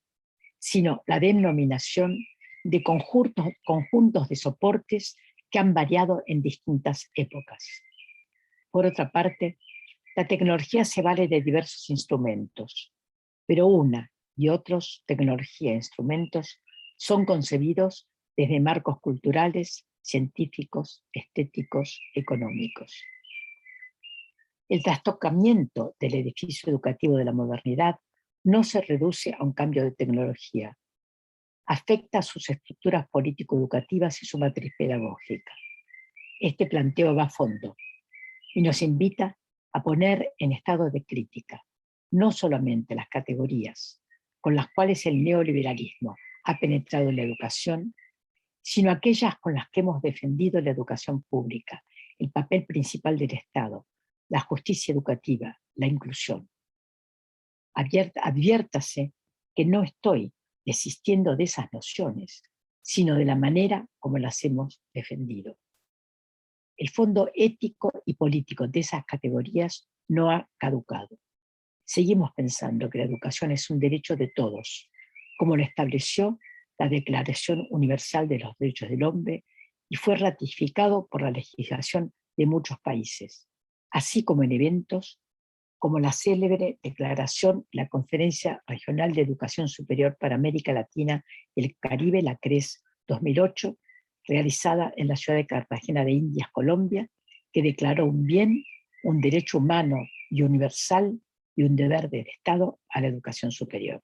sino la denominación de conjuntos de soportes que han variado en distintas épocas. Por otra parte, la tecnología se vale de diversos instrumentos, pero una y otros, tecnología e instrumentos, son concebidos desde marcos culturales, científicos, estéticos, económicos. El trastocamiento del edificio educativo de la modernidad no se reduce a un cambio de tecnología, afecta a sus estructuras político-educativas y su matriz pedagógica. Este planteo va a fondo y nos invita a poner en estado de crítica no solamente las categorías con las cuales el neoliberalismo ha penetrado en la educación, sino aquellas con las que hemos defendido la educación pública, el papel principal del Estado, la justicia educativa, la inclusión. Adviértase que no estoy desistiendo de esas nociones, sino de la manera como las hemos defendido. El fondo ético y político de esas categorías no ha caducado. Seguimos pensando que la educación es un derecho de todos, como lo estableció la Declaración Universal de los Derechos del Hombre y fue ratificado por la legislación de muchos países, así como en eventos como la célebre declaración de la Conferencia Regional de Educación Superior para América Latina y el Caribe, la CRES 2008, realizada en la ciudad de Cartagena de Indias, Colombia, que declaró un bien, un derecho humano y universal y un deber del Estado a la educación superior.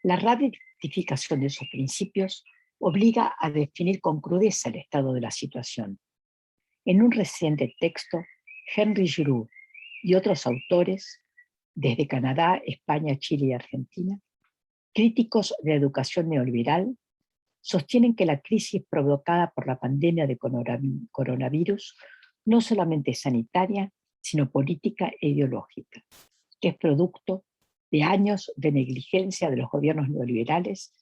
La ratificación de esos principios obliga a definir con crudeza el estado de la situación. En un reciente texto, Henry Giroux y otros autores, desde Canadá, España, Chile y Argentina, críticos de la educación neoliberal, sostienen que la crisis provocada por la pandemia de coronavirus no solamente es sanitaria, sino política e ideológica, que es producto de años de negligencia de los gobiernos neoliberales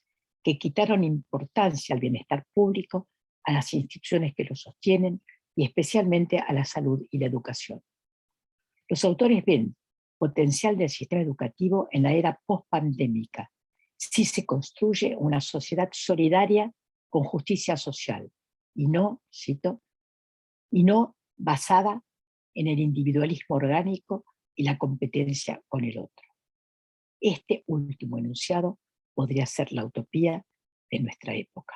que quitaron importancia al bienestar público, a las instituciones que lo sostienen y especialmente a la salud y la educación. Los autores ven potencial del sistema educativo en la era post-pandémica, si se construye una sociedad solidaria con justicia social y no, cito, y no basada en el individualismo orgánico y la competencia con el otro. Este último enunciado podría ser la utopía de nuestra época.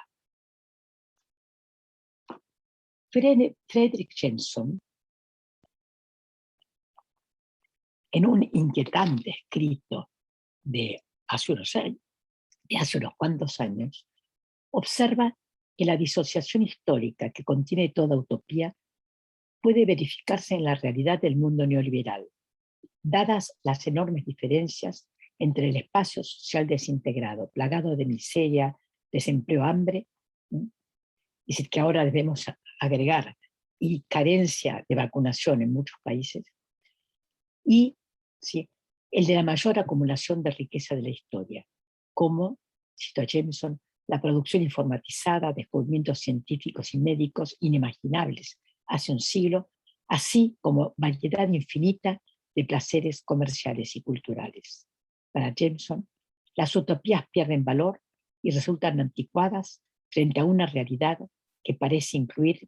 Fredric Jameson, en un inquietante escrito de hace unos cuantos años, observa que la disociación histórica que contiene toda utopía puede verificarse en la realidad del mundo neoliberal, dadas las enormes diferencias entre el espacio social desintegrado, plagado de miseria, desempleo, hambre, es decir, que ahora debemos agregar, y carencia de vacunación en muchos países, y ¿sí?, el de la mayor acumulación de riqueza de la historia, como, cito a Jameson, la producción informatizada, descubrimientos científicos y médicos inimaginables hace un siglo, así como variedad infinita de placeres comerciales y culturales. Para Jameson, las utopías pierden valor y resultan anticuadas frente a una realidad que parece incluir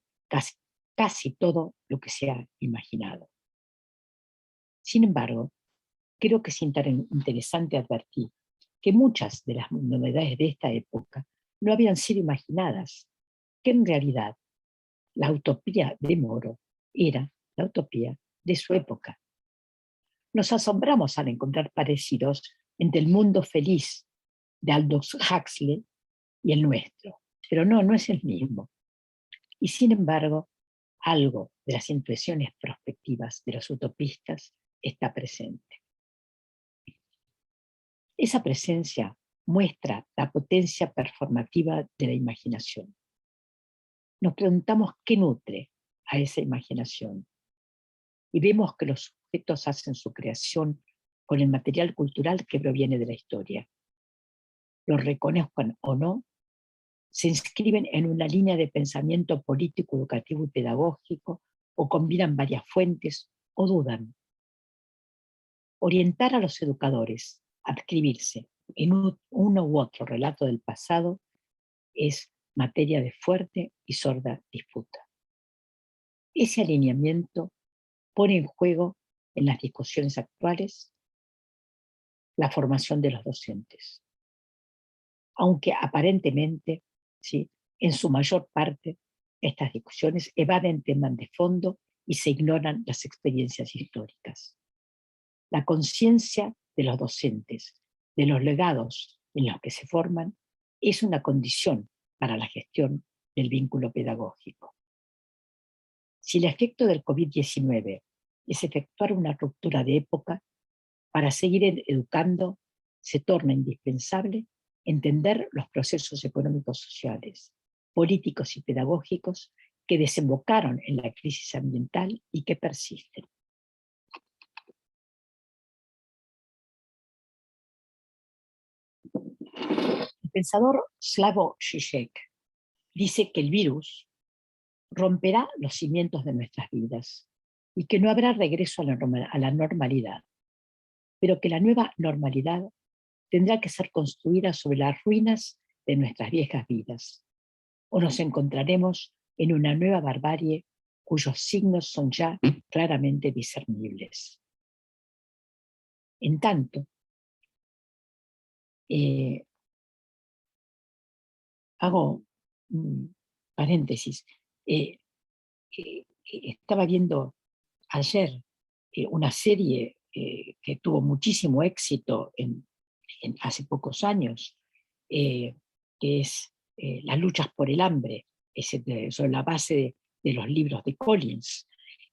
casi todo lo que se ha imaginado. Sin embargo, creo que es interesante advertir que muchas de las novedades de esta época no habían sido imaginadas, que en realidad la utopía de Moro era la utopía de su época. Nos asombramos al encontrar parecidos entre el mundo feliz de Aldous Huxley y el nuestro, pero no es el mismo. Y sin embargo, algo de las impresiones prospectivas de los utopistas está presente. Esa presencia muestra la potencia performativa de la imaginación. Nos preguntamos qué nutre a esa imaginación y vemos que los sujetos hacen su creación con el material cultural que proviene de la historia. Lo reconozcan o no, se inscriben en una línea de pensamiento político, educativo y pedagógico, o combinan varias fuentes, o dudan. Orientar a los educadores a adscribirse en uno u otro relato del pasado es materia de fuerte y sorda disputa. Ese alineamiento pone en juego en las discusiones actuales la formación de los docentes, aunque aparentemente, ¿sí?, en su mayor parte, estas discusiones evaden temas de fondo y se ignoran las experiencias históricas. La conciencia de los docentes, de los legados en los que se forman, es una condición para la gestión del vínculo pedagógico. Si el efecto del COVID-19 es efectuar una ruptura de época, para seguir educando se torna indispensable entender los procesos económicos, sociales, políticos y pedagógicos que desembocaron en la crisis ambiental y que persisten. El pensador Slavoj Žižek dice que el virus romperá los cimientos de nuestras vidas y que no habrá regreso a la normalidad, pero que la nueva normalidad tendrá que ser construida sobre las ruinas de nuestras viejas vidas, o nos encontraremos en una nueva barbarie cuyos signos son ya claramente discernibles. En tanto, hago un paréntesis, estaba viendo ayer una serie que tuvo muchísimo éxito hace pocos años, que es Las luchas por el hambre, sobre la base de los libros de Collins,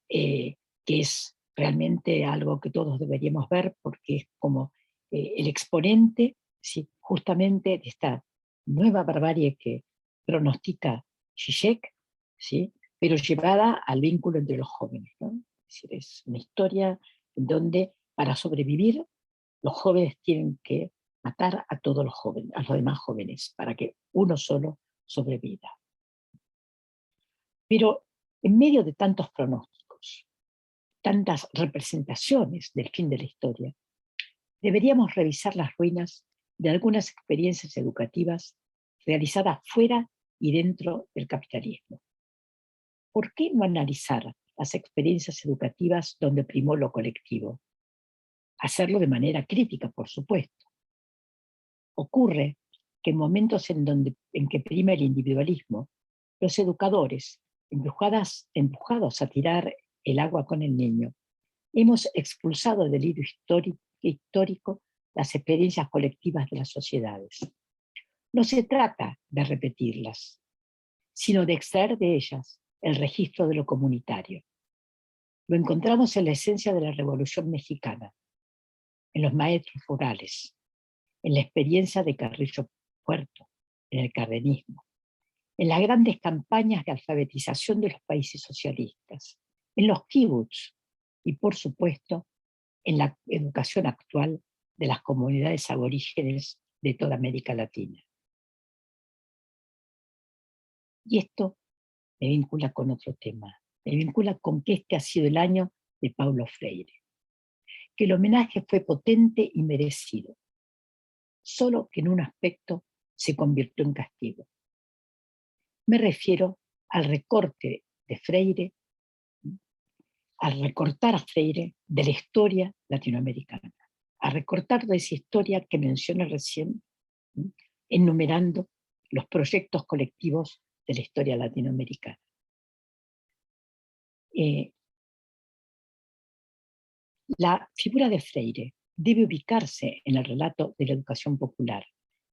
que es realmente algo que todos deberíamos ver porque es como el exponente, ¿sí?, justamente de esta nueva barbarie que pronostica Zizek, ¿sí?, pero llevada al vínculo entre los jóvenes, ¿no? Es decir, es una historia en donde para sobrevivir los jóvenes tienen que matar a todos los jóvenes, a los demás jóvenes, para que uno solo sobreviva. Pero en medio de tantos pronósticos, tantas representaciones del fin de la historia, deberíamos revisar las ruinas de algunas experiencias educativas realizadas fuera y dentro del capitalismo. ¿Por qué no analizar las experiencias educativas donde primó lo colectivo? Hacerlo de manera crítica, por supuesto. Ocurre que en momentos en que prima el individualismo, los educadores, empujados a tirar el agua con el niño, hemos expulsado del hilo histórico las experiencias colectivas de las sociedades. No se trata de repetirlas, sino de extraer de ellas el registro de lo comunitario. Lo encontramos en la esencia de la Revolución Mexicana, en los maestros rurales, en la experiencia de Carrillo Puerto, en el cardenismo, en las grandes campañas de alfabetización de los países socialistas, en los kibbutz y, por supuesto, en la educación actual de las comunidades aborígenes de toda América Latina. Y esto me vincula con otro tema, me vincula con que este ha sido el año de Paulo Freire, que el homenaje fue potente y merecido, solo que en un aspecto se convirtió en castigo. Me refiero al recorte de Freire, al recortar a Freire de la historia latinoamericana, a recortar de esa historia que mencioné recién, enumerando los proyectos colectivos de la historia latinoamericana. La figura de Freire debe ubicarse en el relato de la educación popular,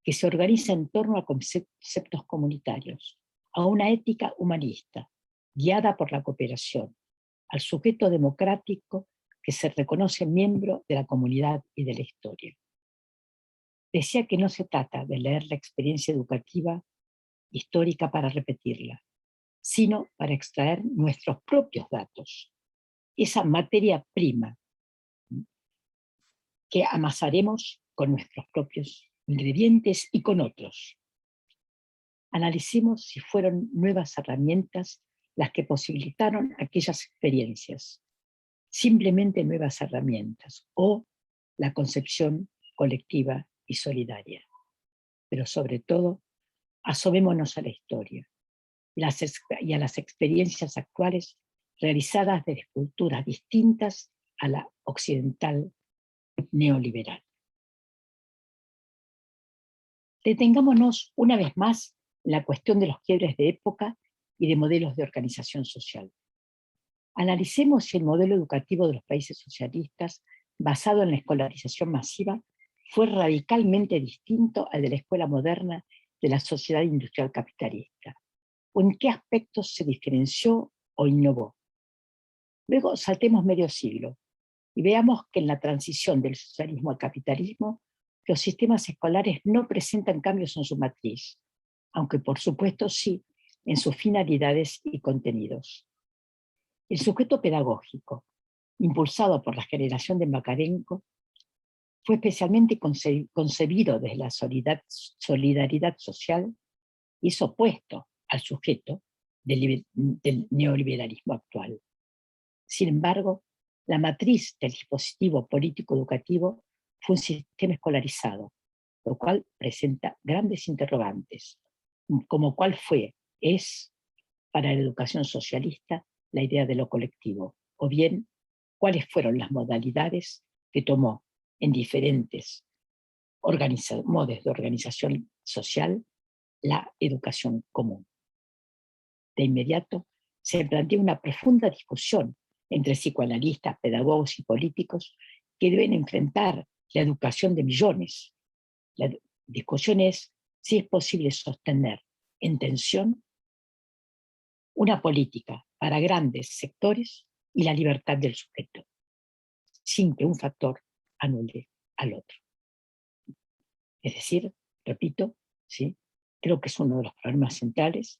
que se organiza en torno a conceptos comunitarios, a una ética humanista, guiada por la cooperación, al sujeto democrático que se reconoce miembro de la comunidad y de la historia. Decía que no se trata de leer la experiencia educativa histórica para repetirla, sino para extraer nuestros propios datos, esa materia prima que amasaremos con nuestros propios ingredientes y con otros. Analicemos si fueron nuevas herramientas las que posibilitaron aquellas experiencias, simplemente nuevas herramientas, o la concepción colectiva y solidaria. Pero sobre todo, asomémonos a la historia y a las experiencias actuales realizadas desde culturas distintas a la occidental neoliberal. Detengámonos una vez más en la cuestión de los quiebres de época y de modelos de organización social. Analicemos si el modelo educativo de los países socialistas, basado en la escolarización masiva, fue radicalmente distinto al de la escuela moderna de la sociedad industrial capitalista, o en qué aspectos se diferenció o innovó. Luego saltemos medio siglo y veamos que en la transición del socialismo al capitalismo, los sistemas escolares no presentan cambios en su matriz, aunque por supuesto sí en sus finalidades y contenidos. El sujeto pedagógico, impulsado por la generación de Makarenko, fue especialmente concebido desde la solidaridad social y es opuesto al sujeto del neoliberalismo actual. Sin embargo, la matriz del dispositivo político-educativo fue un sistema escolarizado, lo cual presenta grandes interrogantes, como cuál es para la educación socialista la idea de lo colectivo, o bien cuáles fueron las modalidades que tomó en diferentes modos de organización social la educación común. De inmediato se plantea una profunda discusión entre psicoanalistas, pedagogos y políticos que deben enfrentar la educación de millones. La discusión es si es posible sostener en tensión una política para grandes sectores y la libertad del sujeto, sin que un factor anule al otro. Es decir, repito, ¿sí? Creo que es uno de los problemas centrales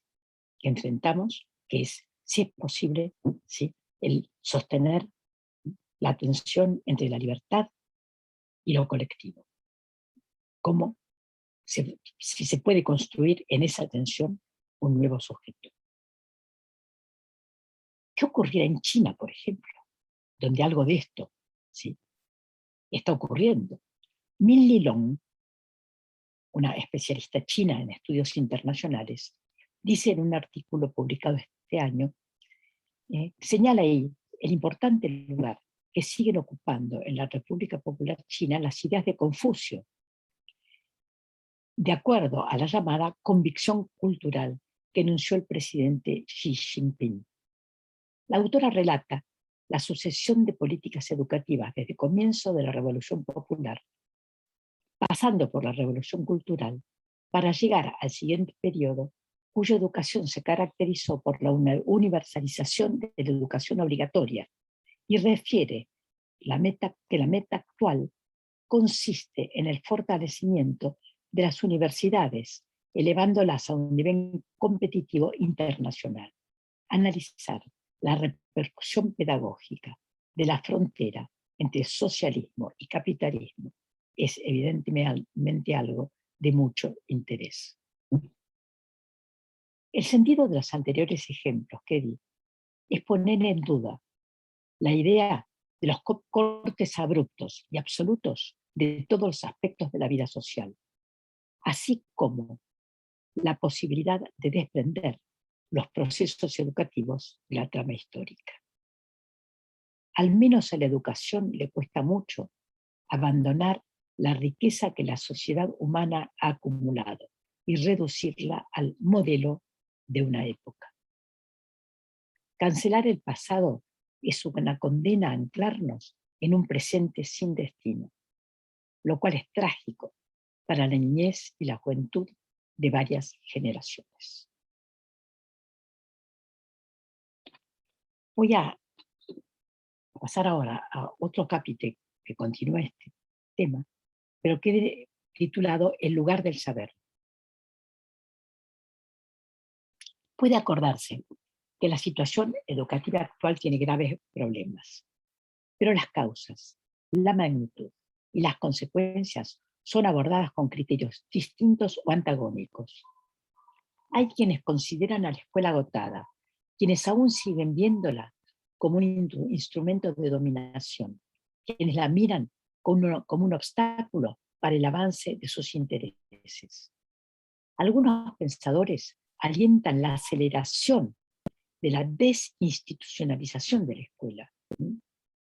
que enfrentamos, que es si es posible, ¿sí?, el sostener la tensión entre la libertad y lo colectivo. Cómo si se puede construir en esa tensión un nuevo sujeto. ¿Qué ocurrirá en China, por ejemplo, donde algo de esto, ¿sí?, está ocurriendo? Min Lilong, una especialista china en estudios internacionales, dice en un artículo publicado este año, señala ahí el importante lugar que siguen ocupando en la República Popular China las ideas de Confucio, de acuerdo a la llamada convicción cultural que enunció el presidente Xi Jinping. La autora relata la sucesión de políticas educativas desde el comienzo de la Revolución Popular, pasando por la Revolución Cultural, para llegar al siguiente periodo, cuya educación se caracterizó por la universalización de la educación obligatoria, y refiere que la meta actual consiste en el fortalecimiento de las universidades, elevándolas a un nivel competitivo internacional. Analizar la repercusión pedagógica de la frontera entre socialismo y capitalismo es evidentemente algo de mucho interés. El sentido de los anteriores ejemplos que di es poner en duda la idea de los cortes abruptos y absolutos de todos los aspectos de la vida social, así como la posibilidad de desprender los procesos educativos de la trama histórica. Al menos a la educación le cuesta mucho abandonar la riqueza que la sociedad humana ha acumulado y reducirla al modelo de una época. Cancelar el pasado es una condena a anclarnos en un presente sin destino, lo cual es trágico para la niñez y la juventud de varias generaciones. Voy a pasar ahora a otro capítulo que continúa este tema, pero que he titulado El lugar del saber. Puede acordarse que la situación educativa actual tiene graves problemas, pero las causas, la magnitud y las consecuencias son abordadas con criterios distintos o antagónicos. Hay quienes consideran a la escuela agotada, quienes aún siguen viéndola como un instrumento de dominación, quienes la miran como un obstáculo para el avance de sus intereses. Algunos pensadores alientan la aceleración de la desinstitucionalización de la escuela,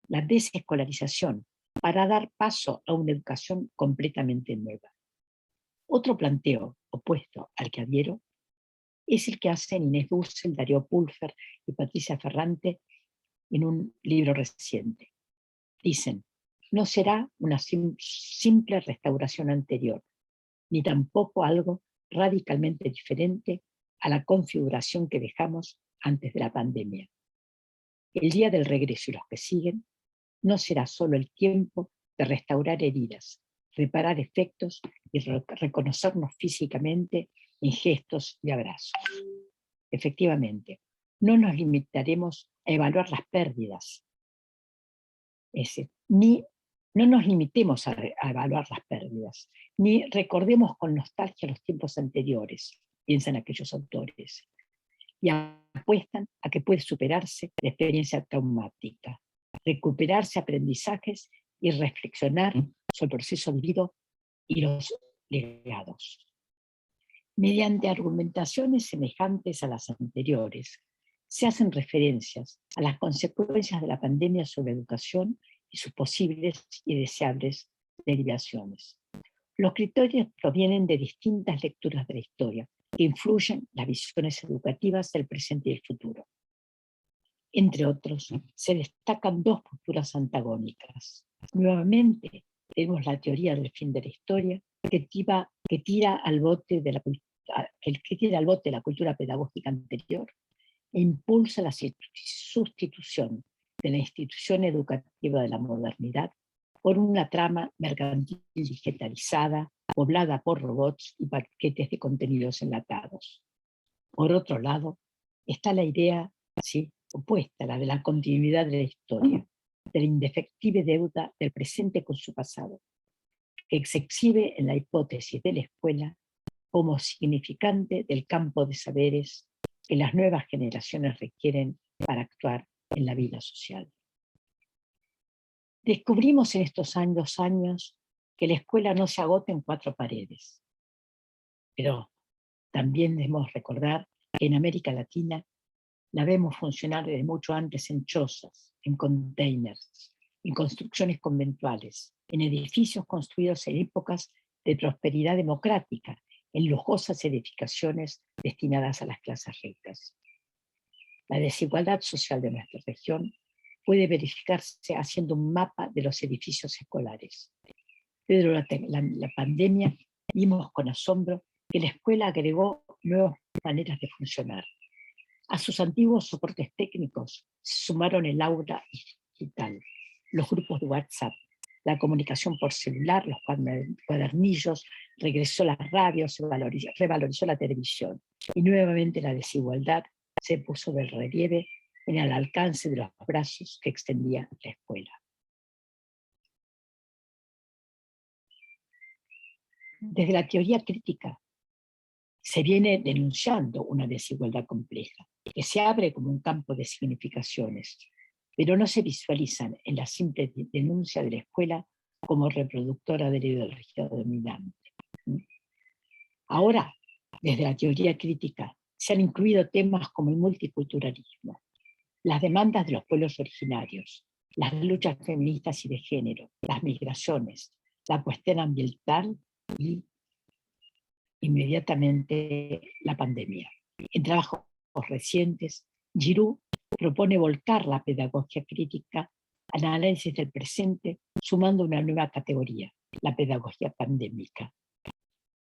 la desescolarización, para dar paso a una educación completamente nueva. Otro planteo opuesto al que adhiero es el que hacen Inés Dussel, Darío Pulfer y Patricia Ferrante en un libro reciente. Dicen, no será una simple restauración anterior, ni tampoco algo radicalmente diferente a la configuración que dejamos antes de la pandemia. El día del regreso y los que siguen no será solo el tiempo de restaurar heridas, reparar efectos y reconocernos físicamente en gestos y abrazos. Efectivamente, no nos limitaremos a evaluar las pérdidas, no nos limitemos a evaluar las pérdidas, ni recordemos con nostalgia los tiempos anteriores, piensan aquellos autores, y apuestan a que puede superarse la experiencia traumática, recuperarse aprendizajes y reflexionar sobre el proceso vivido y los legados. Mediante argumentaciones semejantes a las anteriores, se hacen referencias a las consecuencias de la pandemia sobre la educación y sus posibles y deseables derivaciones. Los criterios provienen de distintas lecturas de la historia que influyen las visiones educativas del presente y el futuro. Entre otros, se destacan dos posturas antagónicas. Nuevamente tenemos la teoría del fin de la historia que tira al bote de la cultura pedagógica anterior e impulsa la sustitución de la institución educativa de la modernidad por una trama mercantil digitalizada, poblada por robots y paquetes de contenidos enlatados. Por otro lado, está la idea, ¿sí?, opuesta, la de la continuidad de la historia, de la indefectible deuda del presente con su pasado, que se exhibe en la hipótesis de la escuela como significante del campo de saberes que las nuevas generaciones requieren para actuar en la vida social. Descubrimos en estos años que la escuela no se agota en 4 paredes, pero también debemos recordar que en América Latina la vemos funcionar desde mucho antes en chozas, en containers, en construcciones conventuales, en edificios construidos en épocas de prosperidad democrática, en lujosas edificaciones destinadas a las clases ricas. La desigualdad social de nuestra región puede verificarse haciendo un mapa de los edificios escolares. Pero la pandemia vimos con asombro que la escuela agregó nuevas maneras de funcionar. A sus antiguos soportes técnicos se sumaron el aula digital, los grupos de WhatsApp, la comunicación por celular, los cuadernillos, regresó la radio, se revalorizó la televisión, y nuevamente la desigualdad se puso de relieve en el alcance de los brazos que extendía la escuela. Desde la teoría crítica se viene denunciando una desigualdad compleja, que se abre como un campo de significaciones, pero no se visualizan en la simple denuncia de la escuela como reproductora de la ideología dominante. Ahora, desde la teoría crítica, se han incluido temas como el multiculturalismo, las demandas de los pueblos originarios, las luchas feministas y de género, las migraciones, la cuestión ambiental y inmediatamente la pandemia. En trabajos recientes, Giroux propone volcar la pedagogía crítica al análisis del presente, sumando una nueva categoría, la pedagogía pandémica.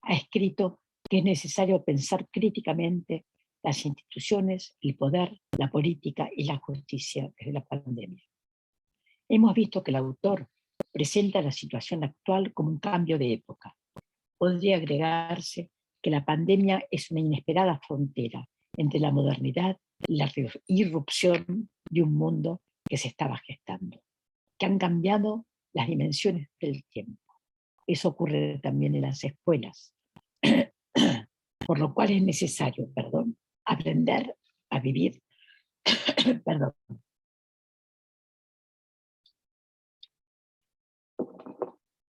Ha escrito que es necesario pensar críticamente las instituciones, el poder, la política y la justicia desde la pandemia. Hemos visto que el autor presenta la situación actual como un cambio de época. Podría agregarse que la pandemia es una inesperada frontera entre la modernidad y la irrupción de un mundo que se estaba gestando, que han cambiado las dimensiones del tiempo. Eso ocurre también en las escuelas, por lo cual es necesario, aprender a vivir,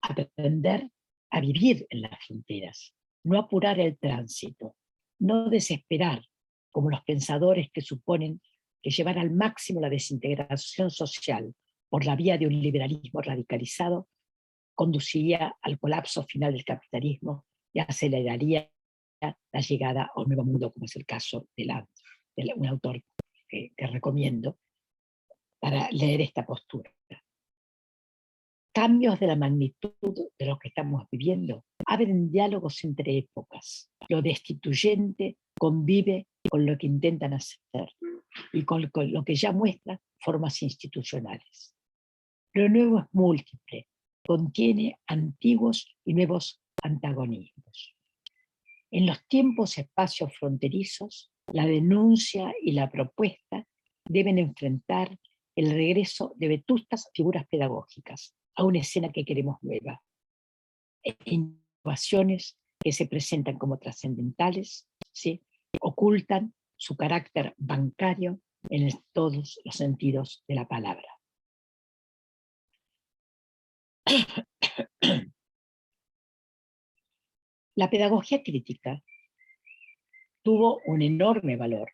aprender a vivir en las fronteras, no apurar el tránsito, no desesperar como los pensadores que suponen que llevar al máximo la desintegración social por la vía de un liberalismo radicalizado conduciría al colapso final del capitalismo y aceleraría la llegada a un nuevo mundo, como es el caso de un autor que recomiendo para leer esta postura. Cambios de la magnitud de lo que estamos viviendo abren diálogos entre épocas. Lo destituyente convive con lo que intentan hacer y con lo que ya muestra formas institucionales. Lo nuevo es múltiple, contiene antiguos y nuevos antagonismos. En los tiempos espacios fronterizos, la denuncia y la propuesta deben enfrentar el regreso de vetustas figuras pedagógicas a una escena que queremos nueva. Innovaciones que se presentan como trascendentales, ¿sí?, ocultan su carácter bancario en todos los sentidos de la palabra. La pedagogía crítica tuvo un enorme valor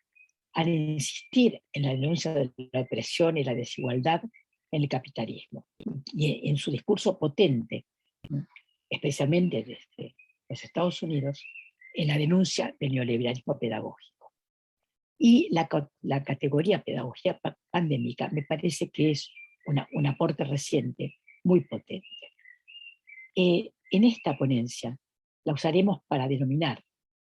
al insistir en la denuncia de la opresión y la desigualdad en el capitalismo, y en su discurso potente, especialmente desde los Estados Unidos, en la denuncia del neoliberalismo pedagógico. Y la categoría pedagogía pandémica me parece que es un aporte reciente, muy potente. En esta ponencia la usaremos para denominar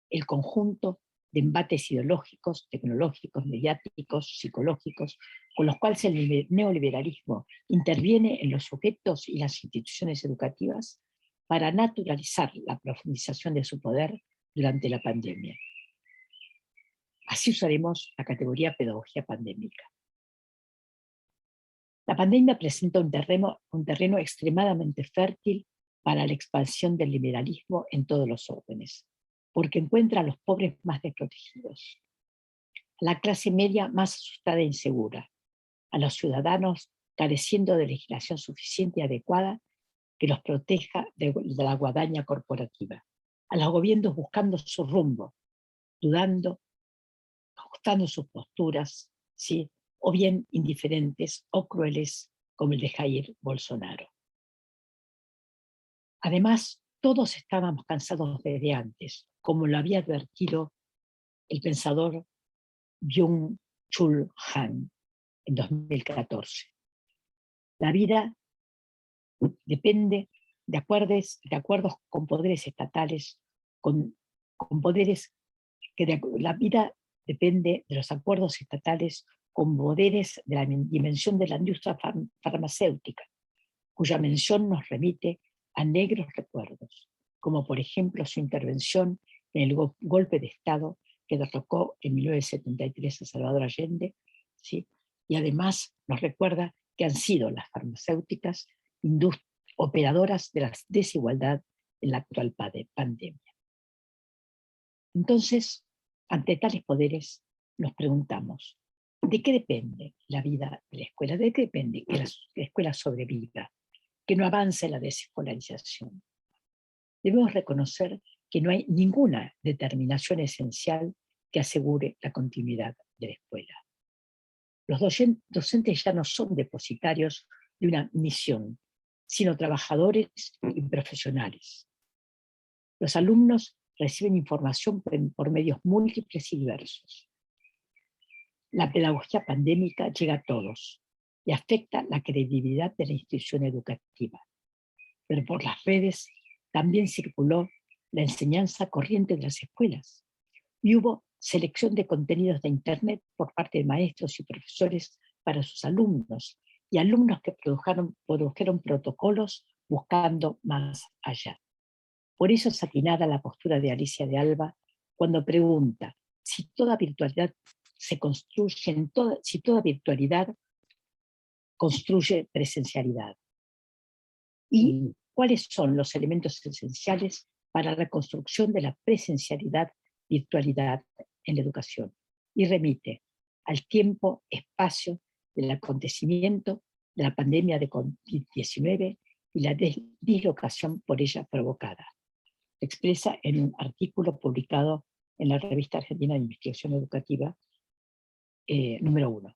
el conjunto de embates ideológicos, tecnológicos, mediáticos, psicológicos, con los cuales el neoliberalismo interviene en los sujetos y las instituciones educativas para naturalizar la profundización de su poder durante la pandemia. Así usaremos la categoría pedagogía pandémica. La pandemia presenta un terreno extremadamente fértil para la expansión del liberalismo en todos los órdenes, porque encuentra a los pobres más desprotegidos, a la clase media más asustada e insegura, a los ciudadanos careciendo de legislación suficiente y adecuada que los proteja de la guadaña corporativa, a los gobiernos buscando su rumbo, dudando, ajustando sus posturas, ¿sí?, o bien indiferentes o crueles como el de Jair Bolsonaro. Además, todos estábamos cansados desde antes, como lo había advertido el pensador Byung-Chul Han en 2014. La vida depende de acuerdos con poderes estatales, con poderes la vida depende de los acuerdos estatales con poderes de la dimensión de la industria farmacéutica, cuya mención nos remite a negros recuerdos, como por ejemplo su intervención en el golpe de Estado que derrocó en 1973 a Salvador Allende, ¿sí? Y además nos recuerda que han sido las farmacéuticas operadoras de la desigualdad en la actual pandemia. Entonces, ante tales poderes, nos preguntamos, ¿de qué depende la vida de la escuela? ¿De qué depende que la escuela sobreviva, que no avance la desescolarización? Debemos reconocer que no hay ninguna determinación esencial que asegure la continuidad de la escuela. Los docentes ya no son depositarios de una misión, sino trabajadores y profesionales. Los alumnos reciben información por medios múltiples y diversos. La pedagogía pandémica llega a todos y afecta la credibilidad de la institución educativa. Pero por las redes también circuló la enseñanza corriente de las escuelas y hubo selección de contenidos de Internet por parte de maestros y profesores para sus alumnos y alumnos que produjeron protocolos buscando más allá. Por eso es atinada la postura de Alicia de Alba cuando pregunta si toda virtualidad construye presencialidad. ¿Y cuáles son los elementos esenciales para la construcción de la presencialidad, virtualidad en la educación? Y remite al tiempo, espacio del acontecimiento de la pandemia de COVID-19 y la dislocación por ella provocada. Expresa en un artículo publicado en la Revista Argentina de Investigación Educativa, número 1.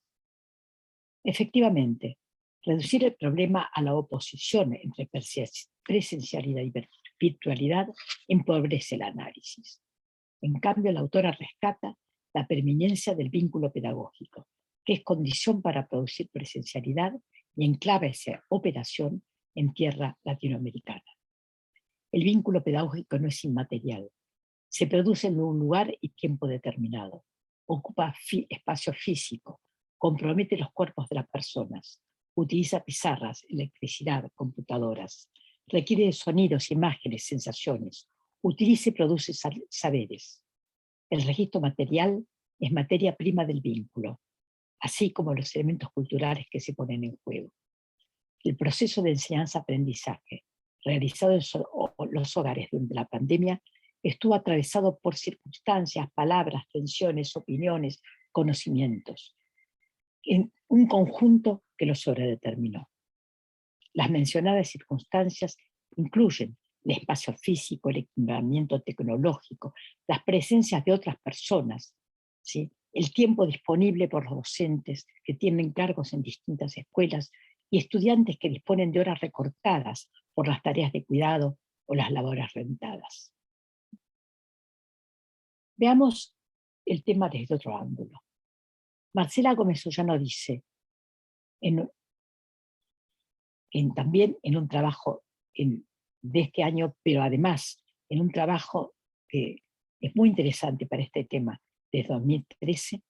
Efectivamente, reducir el problema a la oposición entre presencialidad y virtualidad empobrece el análisis. En cambio, la autora rescata la permanencia del vínculo pedagógico, que es condición para producir presencialidad y enclava esa operación en tierra latinoamericana. El vínculo pedagógico no es inmaterial, se produce en un lugar y tiempo determinado, ocupa espacio físico, compromete los cuerpos de las personas, utiliza pizarras, electricidad, computadoras, requiere de sonidos, imágenes, sensaciones, utiliza y produce saberes. El registro material es materia prima del vínculo, así como los elementos culturales que se ponen en juego. El proceso de enseñanza-aprendizaje realizado en los hogares durante la pandemia estuvo atravesado por circunstancias, palabras, tensiones, opiniones, conocimientos, en un conjunto que lo sobredeterminó. Las mencionadas circunstancias incluyen el espacio físico, el equipamiento tecnológico, las presencias de otras personas, ¿sí?, el tiempo disponible por los docentes que tienen cargos en distintas escuelas y estudiantes que disponen de horas recortadas por las tareas de cuidado o las labores rentadas. Veamos el tema desde otro ángulo. Marcela Gómez Ollano dice, también en un trabajo de este año, pero además en un trabajo que es muy interesante para este tema, de 2013,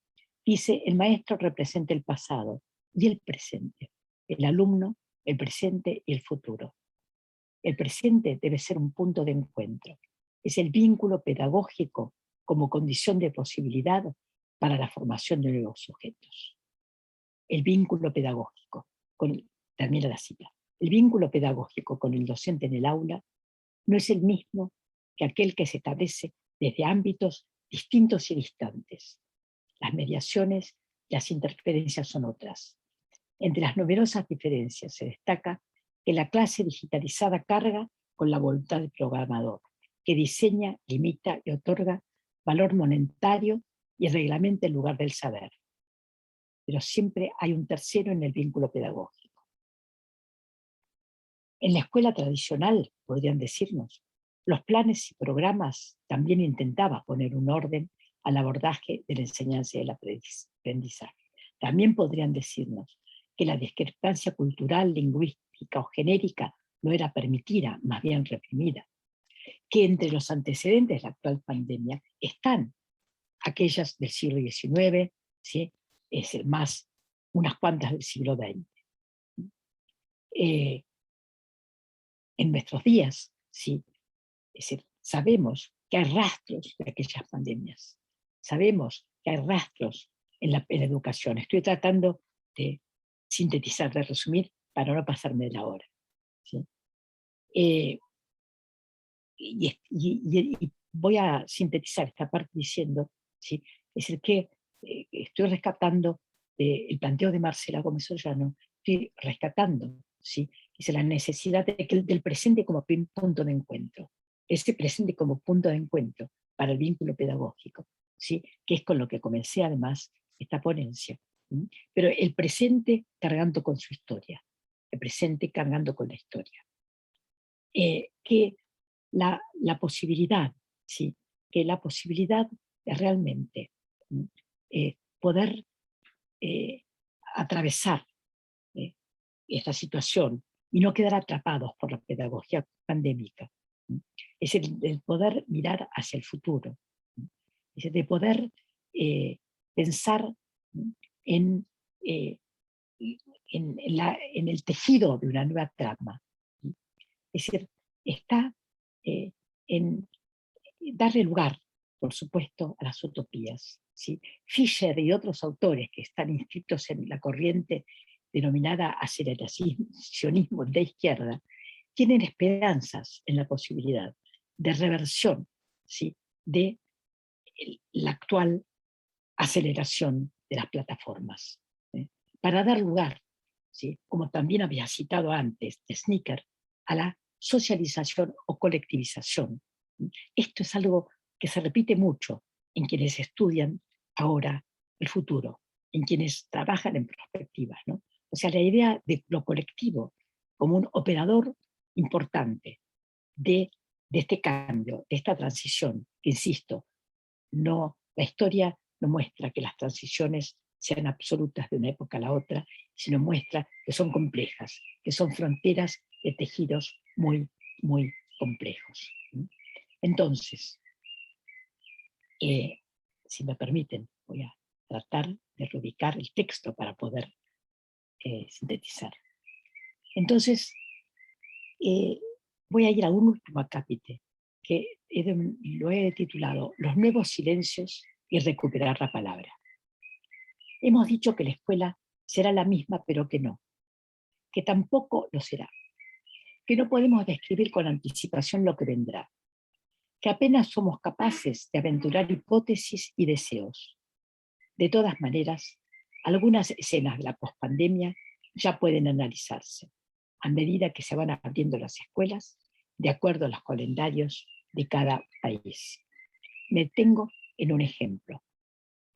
dice: el maestro representa el pasado y el presente, el alumno, el presente y el futuro. El presente debe ser un punto de encuentro. Es el vínculo pedagógico como condición de posibilidad para la formación de nuevos sujetos. El vínculo pedagógico, termina la cita, el vínculo pedagógico con el docente en el aula no es el mismo que aquel que se establece desde ámbitos distintos y distantes. Las mediaciones y las interferencias son otras. Entre las numerosas diferencias se destaca que la clase digitalizada carga con la voluntad del programador, que diseña, limita y otorga valor monetario y reglamenta el lugar del saber. Pero siempre hay un tercero en el vínculo pedagógico. En la escuela tradicional, podrían decirnos, los planes y programas también intentaban poner un orden al abordaje de la enseñanza y el aprendizaje. También podrían decirnos que la discrepancia cultural, lingüística o genérica no era permitida, más bien reprimida. Que entre los antecedentes de la actual pandemia están aquellas del siglo XIX, ¿sí? Es más unas cuantas del siglo XX. En nuestros días, ¿sí? Es decir, sabemos que hay rastros de aquellas pandemias. Sabemos que hay rastros en la educación. Estoy tratando de sintetizar, de resumir, para no pasarme de la hora, ¿sí? Y voy a sintetizar esta parte diciendo, ¿sí? Es decir, que estoy rescatando el planteo de Marcela Gómez Ollano, estoy rescatando, ¿sí? Es la necesidad del presente como punto de encuentro, ese presente como punto de encuentro para el vínculo pedagógico, ¿sí? Que es con lo que comencé además esta ponencia. ¿Sí? Pero el presente cargando con su historia, el presente cargando con la historia. Que la posibilidad, ¿sí? Que la posibilidad de realmente poder atravesar esta situación y no quedar atrapados por la pedagogía pandémica. Es el poder mirar hacia el futuro. Es el de poder pensar en, eh, en el tejido de una nueva trama. Es decir, está en darle lugar, por supuesto, a las utopías. ¿Sí? Fischer y otros autores que están inscritos en la corriente denominada aceleracionismo de izquierda, tienen esperanzas en la posibilidad de reversión, ¿sí? De la actual aceleración de las plataformas, ¿sí? Para dar lugar, ¿sí? Como también había citado antes de Snicker, a la socialización o colectivización. Esto es algo que se repite mucho en quienes estudian ahora el futuro, en quienes trabajan en perspectivas, ¿no? O sea, la idea de lo colectivo como un operador importante de este cambio, de esta transición, que insisto, no, la historia no muestra que las transiciones sean absolutas de una época a la otra, sino muestra que son complejas, que son fronteras de tejidos muy, muy complejos. Entonces, si me permiten, voy a tratar de reubicar el texto para poder sintetizar. Entonces, voy a ir a un último acápite, que lo he titulado Los nuevos silencios y recuperar la palabra. Hemos dicho que la escuela será la misma, pero que no, que tampoco lo será, que no podemos describir con anticipación lo que vendrá, que apenas somos capaces de aventurar hipótesis y deseos. De todas maneras, algunas escenas de la pospandemia ya pueden analizarse, a medida que se van abriendo las escuelas, de acuerdo a los calendarios de cada país. Me detengo en un ejemplo.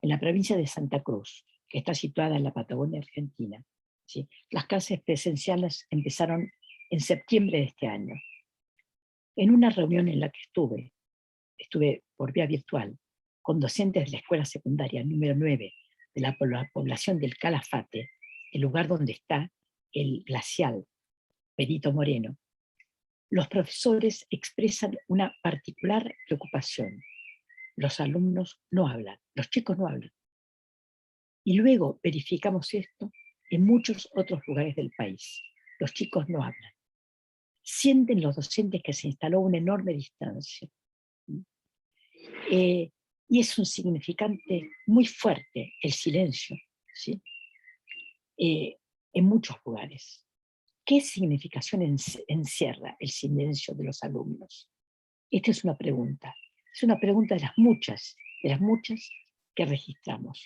En la provincia de Santa Cruz, que está situada en la Patagonia Argentina, ¿sí? Las clases presenciales empezaron en septiembre de este año. En una reunión en la que estuve por vía virtual, con docentes de la escuela secundaria número 9 de la población del Calafate, el lugar donde está el glacial Perito Moreno, los profesores expresan una particular preocupación. Los alumnos no hablan, los chicos no hablan. Y luego verificamos esto en muchos otros lugares del país. Los chicos no hablan. Sienten los docentes que se instaló una enorme distancia. Y es un significante muy fuerte el silencio, ¿sí? En muchos lugares. ¿Qué significación encierra el silencio de los alumnos? Esta es una pregunta. Es una pregunta de las muchas que registramos.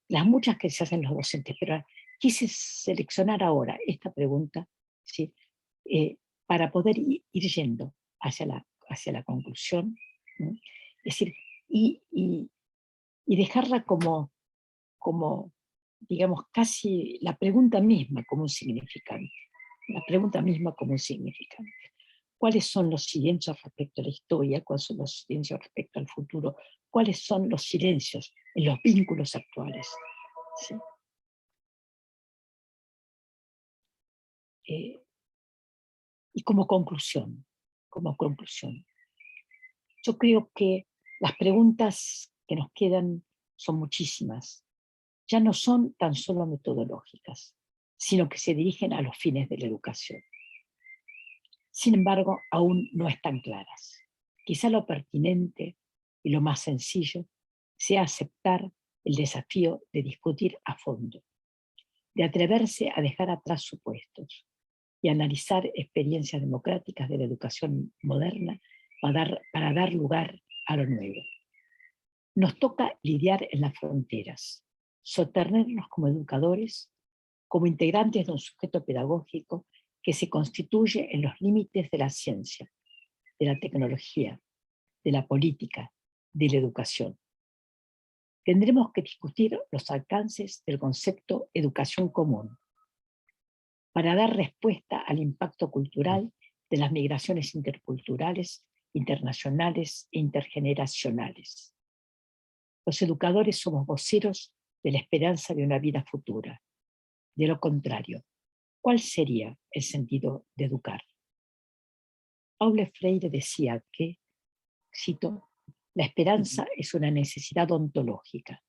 Las muchas que se hacen los docentes, pero quise seleccionar ahora esta pregunta, ¿sí? Para poder ir yendo hacia la conclusión, ¿no? Es decir, y dejarla como, digamos, casi la pregunta misma como un significante. La pregunta misma como un significante. ¿Cuáles son los silencios respecto a la historia? ¿Cuáles son los silencios respecto al futuro? ¿Cuáles son los silencios en los vínculos actuales? ¿Sí? Y como conclusión, yo creo que las preguntas que nos quedan son muchísimas. Ya no son tan solo metodológicas, sino que se dirigen a los fines de la educación. Sin embargo, aún no están claras. Quizá lo pertinente y lo más sencillo sea aceptar el desafío de discutir a fondo, de atreverse a dejar atrás supuestos y analizar experiencias democráticas de la educación moderna para dar lugar a lo nuevo. Nos toca lidiar en las fronteras, sostenernos como educadores, como integrantes de un sujeto pedagógico que se constituye en los límites de la ciencia, de la tecnología, de la política, de la educación. Tendremos que discutir los alcances del concepto educación común para dar respuesta al impacto cultural de las migraciones interculturales, internacionales e intergeneracionales. Los educadores somos voceros de la esperanza de una vida futura. De lo contrario, ¿cuál sería el sentido de educar? Paulo Freire decía que, cito, la esperanza es una necesidad ontológica,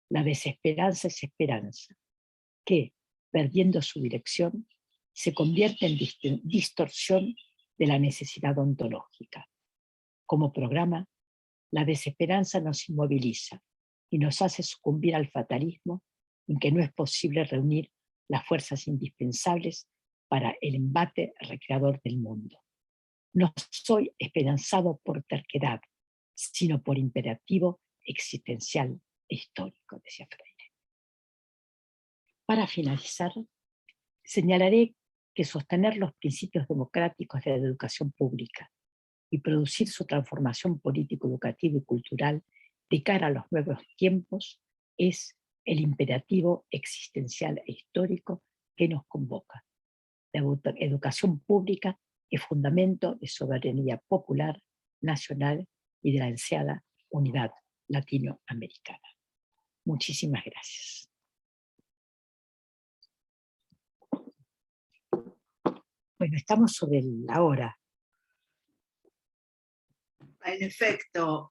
la desesperanza es esperanza, que, perdiendo su dirección, se convierte en distorsión de la necesidad ontológica. Como programa, la desesperanza nos inmoviliza y nos hace sucumbir al fatalismo en que no es posible reunir las fuerzas indispensables para el embate recreador del mundo. No soy esperanzado por terquedad, sino por imperativo existencial e histórico, decía Freire. Para finalizar, señalaré que sostener los principios democráticos de la educación pública y producir su transformación político-educativa y cultural de cara a los nuevos tiempos es el imperativo existencial e histórico que nos convoca. La educación pública es fundamento de soberanía popular, nacional y de la ansiada unidad latinoamericana. Muchísimas gracias. Bueno, estamos sobre la hora. En efecto,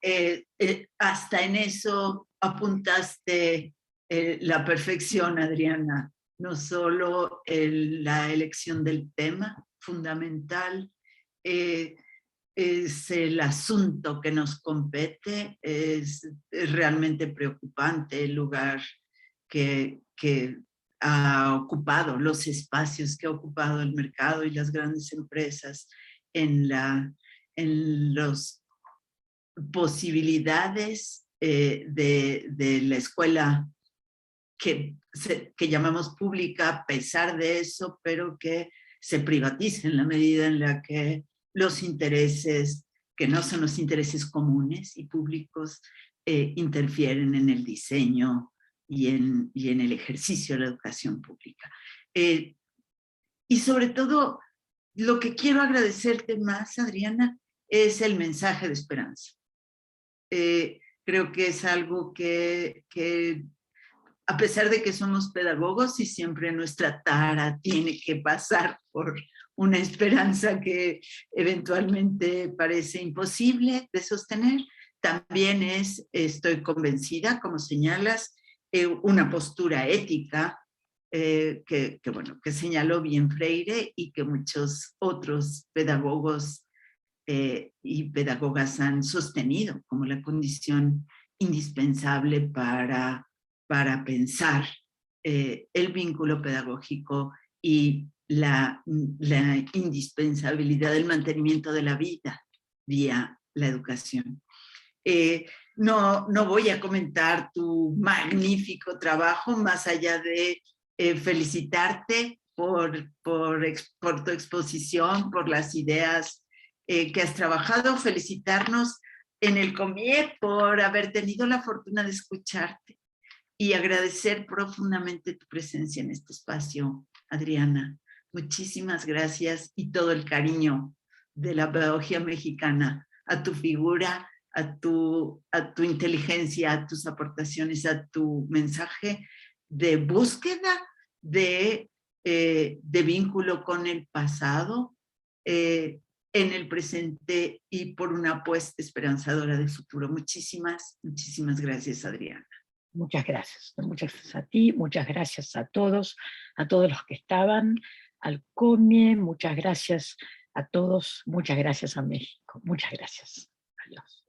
hasta en eso apuntaste la perfección, Adriana. No solo la elección del tema fundamental, es el asunto que nos compete, es realmente preocupante el lugar que ha ocupado, los espacios que ha ocupado el mercado y las grandes empresas en los posibilidades de la escuela que llamamos pública a pesar de eso, pero que se privatiza en la medida en la que los intereses, que no son los intereses comunes y públicos, interfieren en el diseño y en el ejercicio de la educación pública. Y sobre todo, lo que quiero agradecerte más, Adriana, es el mensaje de esperanza. Creo que es algo que a pesar de que somos pedagogos y siempre nuestra tara tiene que pasar una esperanza que eventualmente parece imposible de sostener. También estoy convencida, como señalas, una postura ética que señaló bien Freire y que muchos otros pedagogos y pedagogas han sostenido como la condición indispensable para pensar el vínculo pedagógico y la indispensabilidad del mantenimiento de la vida vía la educación. No voy a comentar tu magnífico trabajo, más allá de felicitarte por tu exposición, por las ideas que has trabajado, felicitarnos en el COMIE por haber tenido la fortuna de escucharte y agradecer profundamente tu presencia en este espacio, Adriana. Muchísimas gracias y todo el cariño de la pedagogía mexicana a tu figura, a tu inteligencia, a tus aportaciones, a tu mensaje de búsqueda de vínculo con el pasado, en el presente y por una apuesta esperanzadora de futuro. Muchísimas gracias, Adriana. Muchas gracias a ti, muchas gracias a todos los que estaban, al COMIE, muchas gracias a todos, muchas gracias a México, muchas gracias. Adiós.